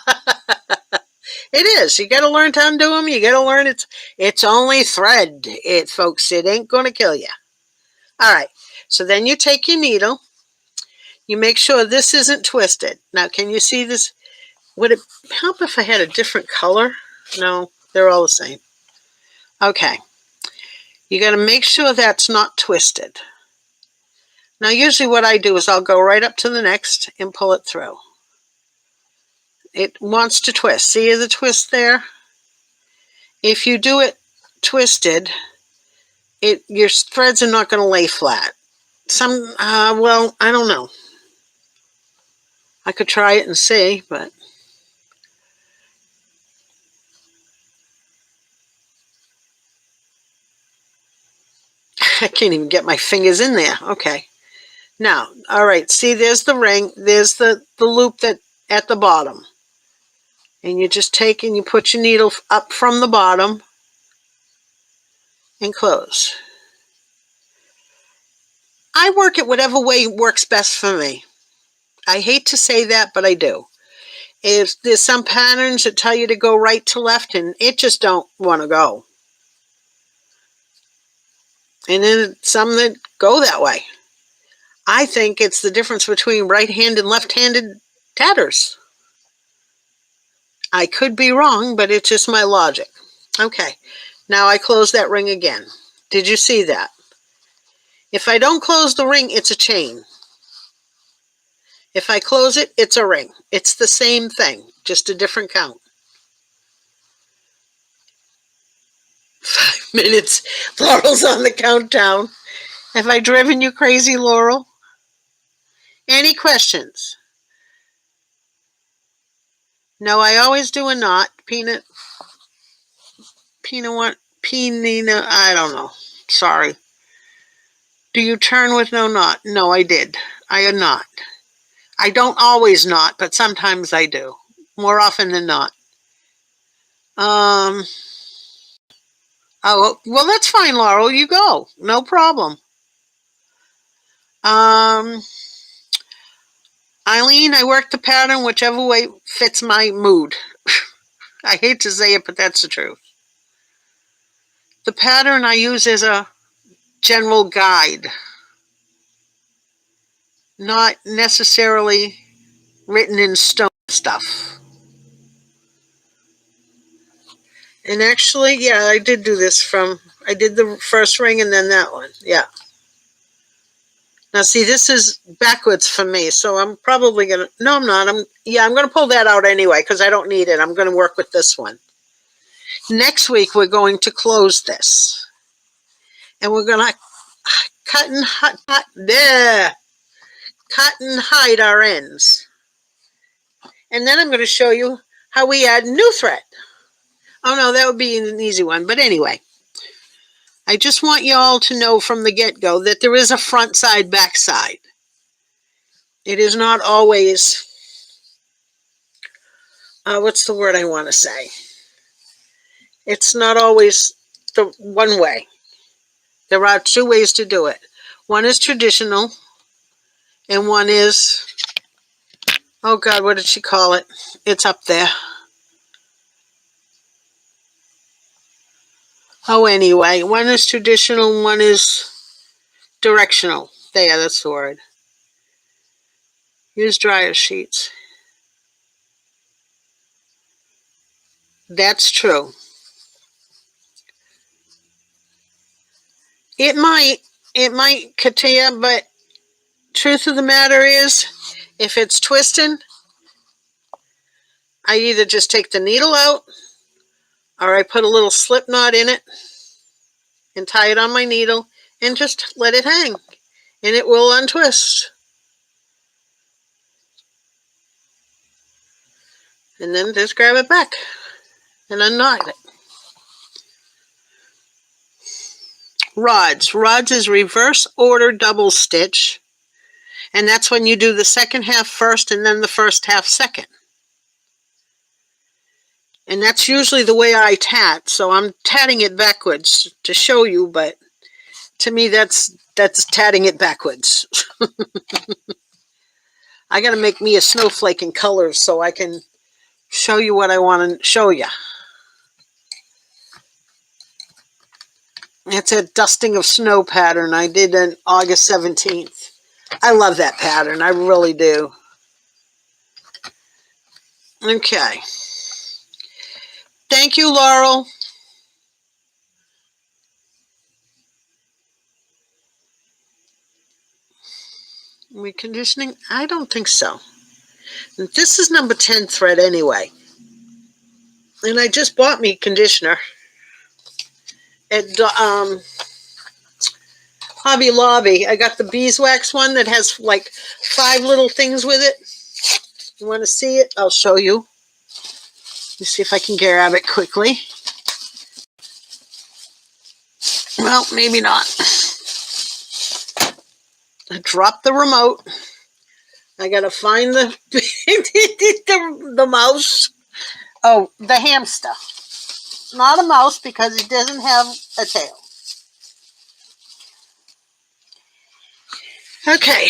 it is. You got to learn to undo them. You got to learn it's only thread. Folks, it ain't going to kill you. All right. So then you take your needle. You make sure this isn't twisted. Now, can you see this? Would it help if I had a different color? No, they're all the same. Okay. You got to make sure that's not twisted. Now, usually what I do is I'll go right up to the next and pull it through. It wants to twist. See the twist there? If you do it twisted, your threads are not going to lay flat. Well, I don't know. I could try it and see, but I can't even get my fingers in there. Okay. Now, all right, see, there's the ring. There's the loop that at the bottom. And you just take and you put your needle up from the bottom and close. I work it whatever way works best for me. I hate to say that, but I do. If there's some patterns that tell you to go right to left, and it just don't want to go. And then some that go that way. I think it's the difference between right-handed and left-handed tatters. I could be wrong, but it's just my logic. Okay, now I close that ring again. Did you see that? If I don't close the ring, it's a chain. If I close it, it's a ring. It's the same thing, just a different count. 5 minutes. Laurel's on the countdown. Have I driven you crazy, Laurel? Any questions? No, I always do a knot. Peanut, I don't know. Sorry. Do you turn with no knot? No, I did. I knot. I don't always knot, but sometimes I do. More often than not. Oh, well, that's fine, Laurel. You go. No problem. Eileen, I work the pattern whichever way fits my mood. I hate to say it, but that's the truth. The pattern I use is a general guide, not necessarily written in stone stuff. And actually, yeah, I did do this I did the first ring and then that one. Yeah. Now, see, this is backwards for me, so I'm probably going to, no, I'm not. I'm going to pull that out anyway because I don't need it. I'm going to work with this one. Next week, we're going to close this. And we're going to cut and hide our ends. And then I'm going to show you how we add new thread. Oh, no, that would be an easy one. But anyway, I just want you all to know from the get-go that there is a front side, back side. It is not always, what's the word I want to say? It's not always the one way. There are two ways to do it. One is traditional, and one is, oh God, what did she call it? It's up there. Oh, anyway, one is traditional, one is directional. There, that's the word. Use dryer sheets. That's true. It might, Katia, but truth of the matter is, if it's twisting, I either just take the needle out or I put a little slip knot in it and tie it on my needle and just let it hang. And it will untwist. And then just grab it back and unknot it. Rods. Rods is reverse order double stitch. And that's when you do the second half first and then the first half second. And that's usually the way I tat. So I'm tatting it backwards to show you, but to me that's tatting it backwards. I got to make me a snowflake in colors so I can show you what I want to show you. It's a dusting of snow pattern I did on August 17th. I love that pattern. I really do. Okay. Thank you, Laurel. Reconditioning? I don't think so. This is number 10 thread anyway. And I just bought me conditioner at Hobby Lobby. I got the beeswax one that has like 5 little things with it. You want to see it? I'll show you. Let me see if I can grab it quickly. Well, maybe not. I dropped the remote. I gotta find the the mouse. Oh, the hamster. Not a mouse because it doesn't have a tail. Okay,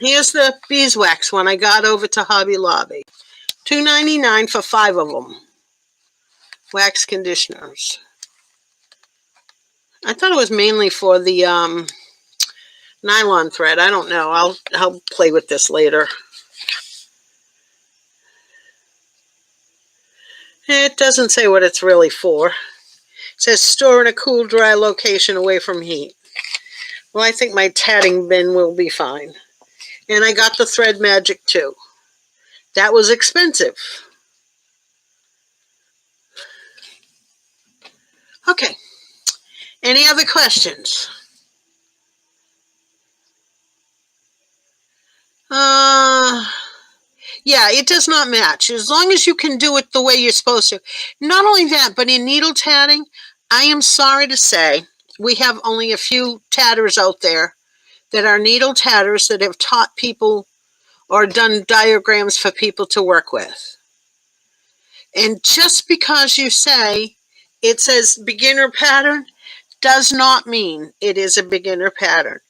here's the beeswax one I got over to Hobby Lobby. $2.99 for 5 of them. Wax conditioners. I thought it was mainly for the nylon thread. I don't know. I'll play with this later. It doesn't say what it's really for. It says store in a cool, dry location away from heat. Well, I think my tatting bin will be fine. And I got the Thread Magic too. That was expensive. Okay. Any other questions? Yeah, it does not match. As long as you can do it the way you're supposed to. Not only that, but in needle tatting, I am sorry to say, we have only a few tatters out there that are needle tatters that have taught people or done diagrams for people to work with. And just because you say it says beginner pattern does not mean it is a beginner pattern.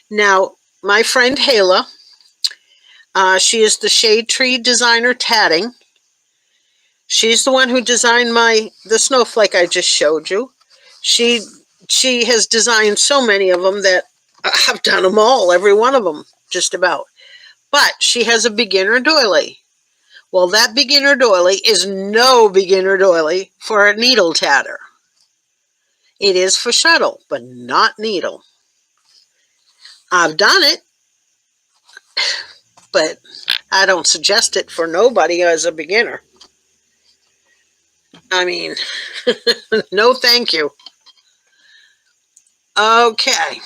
Now, my friend Hala, She is the Shade Tree designer Tatting. She's the one who designed the snowflake I just showed you. She has designed so many of them that I've done them all, every one of them, just about. But she has a beginner doily. Well, that beginner doily is no beginner doily for a needle tatter. It is for shuttle, but not needle. I've done it, but I don't suggest it for nobody as a beginner. I mean, no thank you. Okay.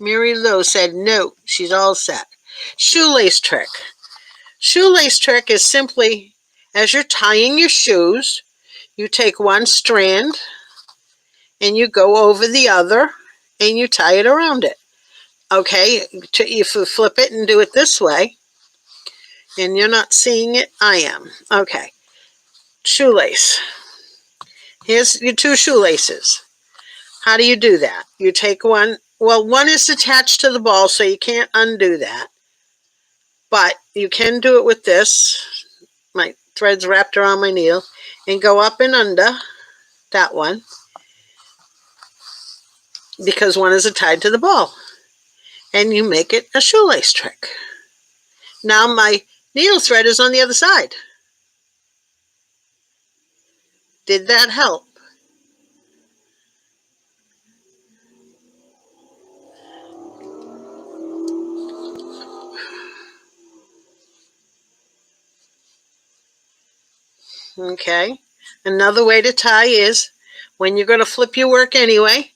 Mary Lou said no, she's all set. Shoelace trick. Shoelace trick is simply, as you're tying your shoes, you take one strand and you go over the other and you tie it around it. Okay, if you flip it and do it this way, and you're not seeing it, I am. Okay, shoelace. Here's your two shoelaces. How do you do that? You take one, well, one is attached to the ball, so you can't undo that. But you can do it with this. My thread's wrapped around my needle. And go up and under that one, because one is tied to the ball. And you make it a shoelace trick. Now my needle thread is on the other side. Did that help? Okay. Another way to tie is when you're going to flip your work anyway.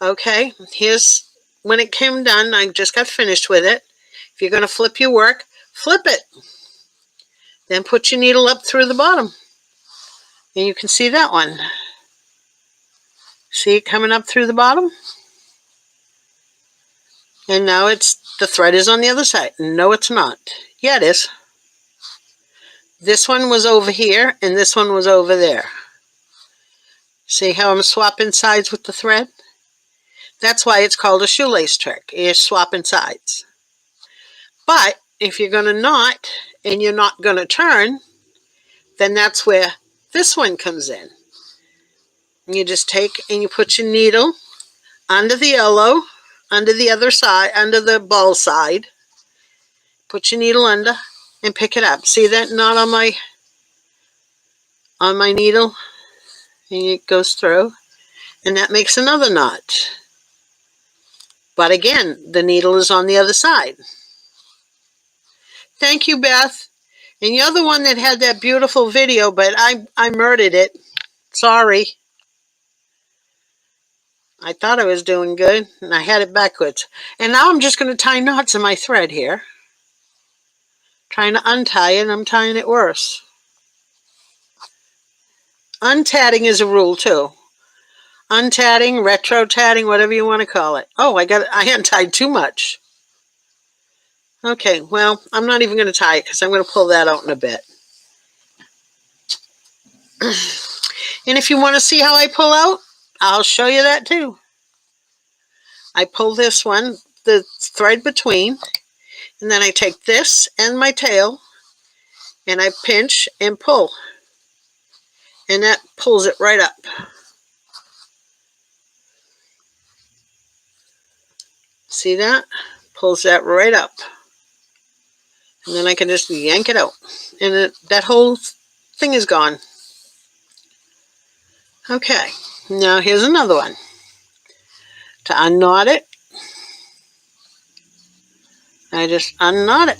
Okay. Here's when it came done. I just got finished with it. If you're going to flip your work, flip it. Then put your needle up through the bottom. And you can see that one. See it coming up through the bottom? And now the thread is on the other side. No, it's not. Yeah, it is. This one was over here, and this one was over there. See how I'm swapping sides with the thread? That's why it's called a shoelace trick. You're swapping sides. But if you're going to knot, and you're not going to turn, then that's where this one comes in. You just take and you put your needle under the yellow, under the other side, under the ball side. Put your needle under and pick it up. See that knot on my needle? And it goes through. And that makes another knot. But again, the needle is on the other side. Thank you, Beth. And you're the one that had that beautiful video, but I murdered it. Sorry. I thought I was doing good, and I had it backwards. And now I'm just going to tie knots in my thread here. Trying to untie it, and I'm tying it worse. Untatting is a rule, too. Untatting, retro tatting, whatever you want to call it. Oh, I untied too much. Okay, well, I'm not even going to tie it because I'm going to pull that out in a bit. And if you want to see how I pull out, I'll show you that too. I pull this one, the thread between, and then I take this and my tail, and I pinch and pull. And that pulls it right up. See that? Pulls that right up. And then I can just yank it out. And that whole thing is gone. Okay, now here's another one. To unknot it, I just unknot it.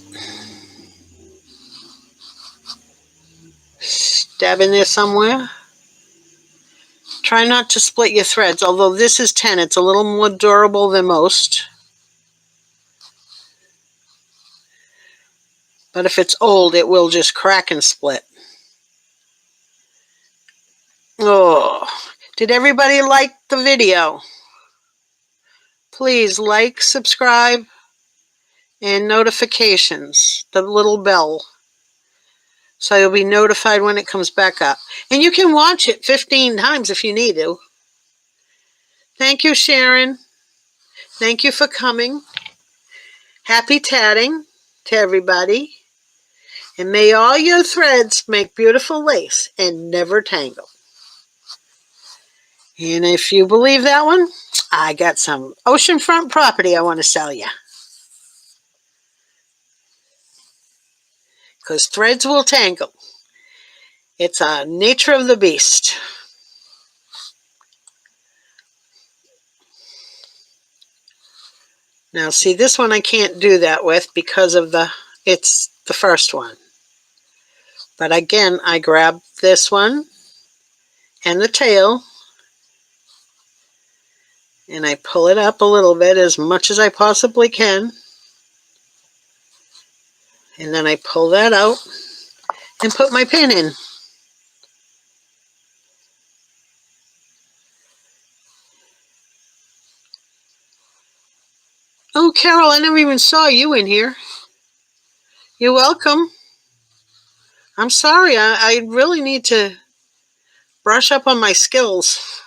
Stab in there somewhere. Try not to split your threads, although this is 10. It's a little more durable than most. But if it's old, it will just crack and split. Oh, did everybody like the video? Please like, subscribe, and notifications, the little bell, so you'll be notified when it comes back up. And you can watch it 15 times if you need to. Thank you, Sharon. Thank you for coming. Happy tatting. to everybody. And may all your threads make beautiful lace and never tangle. And if you believe that one, I got some oceanfront property I want to sell you. Because threads will tangle. It's a nature of the beast. Now see, this one I can't do that with because of it's the first one. But again, I grab this one and the tail and I pull it up a little bit as much as I possibly can. And then I pull that out and put my pin in. Oh, Carol, I never even saw you in here. You're welcome. I'm sorry, I really need to brush up on my skills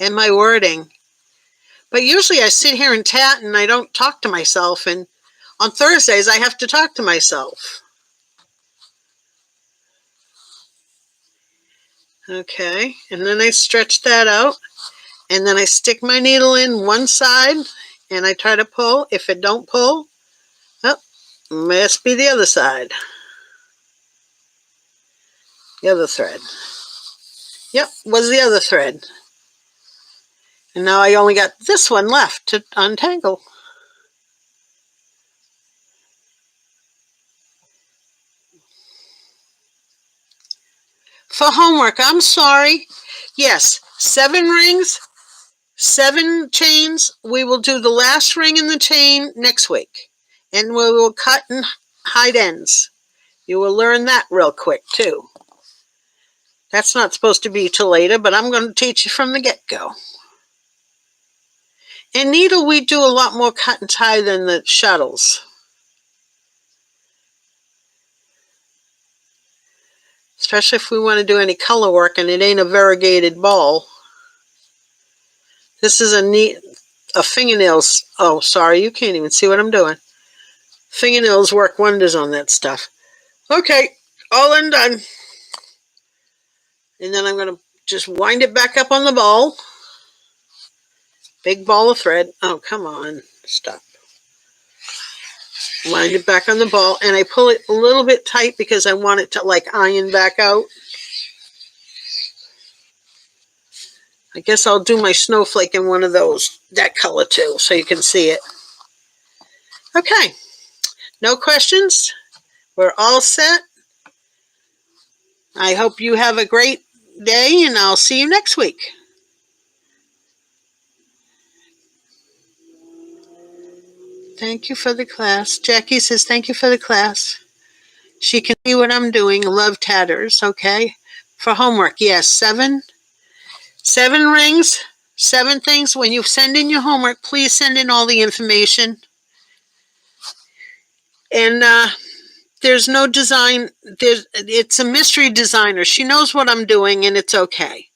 and my wording. But usually I sit here and tat and I don't talk to myself. And on Thursdays, I have to talk to myself. Okay, and then I stretch that out. And then I stick my needle in one side and I try to pull. If it don't pull, oh, must be the other side. The other thread. Yep, was the other thread. And now I only got this one left to untangle. For homework, I'm sorry. Yes, 7 rings, 7 chains. We will do the last ring in the chain next week. And we will cut and hide ends. You will learn that real quick too. That's not supposed to be till later, but I'm going to teach you from the get-go. In needle, we do a lot more cut and tie than the shuttles. Especially if we want to do any color work and it ain't a variegated ball. This is a fingernails. Oh, sorry, you can't even see what I'm doing. Fingernails work wonders on that stuff. Okay, all undone. And then I'm going to just wind it back up on the ball. Big ball of thread. Oh, come on. Stop. Wind it back on the ball. And I pull it a little bit tight because I want it to like iron back out. I guess I'll do my snowflake in one of those, that color too, so you can see it. Okay. No questions? We're all set. I hope you have a great day, and I'll see you next week. Thank you for the class. Jackie says, thank you for the class. She can see what I'm doing. Love tatters, okay? For homework, yes, 7 rings, 7 things. When you send in your homework, please send in all the information. And there's no design. It's a mystery designer. She knows what I'm doing, and it's okay.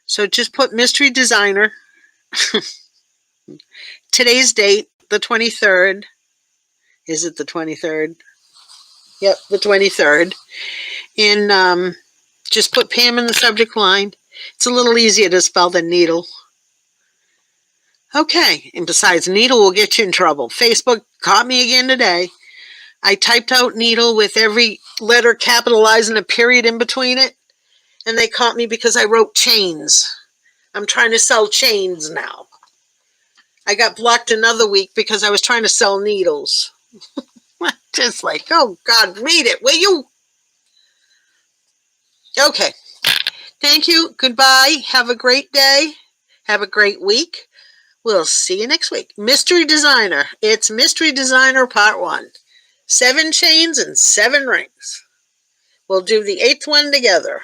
So just put mystery designer. Today's date, the 23rd. Is it the 23rd? Yep, the 23rd. And just put Pam in the subject line. It's a little easier to spell than needle. Okay, and besides, needle will get you in trouble. Facebook caught me again today. I typed out needle with every letter capitalized and a period in between it. And they caught me because I wrote chains. I'm trying to sell chains now. I got blocked another week because I was trying to sell needles. Just like, oh God, read it, will you? Okay. Thank you. Goodbye. Have a great day. Have a great week. We'll see you next week. Mystery Designer. It's Mystery Designer Part 1. 7 chains and 7 rings. We'll do the 8th one together.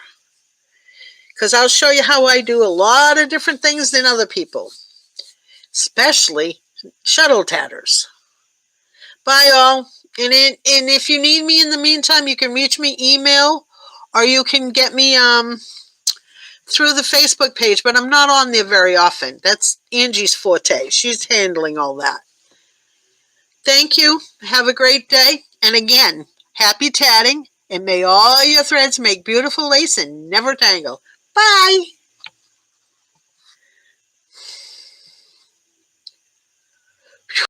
Because I'll show you how I do a lot of different things than other people. Especially shuttle tatters. Bye, all. And if you need me in the meantime, you can reach me email, or you can get me through the Facebook page, but I'm not on there very often. That's Angie's forte. She's handling all that. Thank you. Have a great day. And again, happy tatting, and may all your threads make beautiful lace and never tangle. Bye.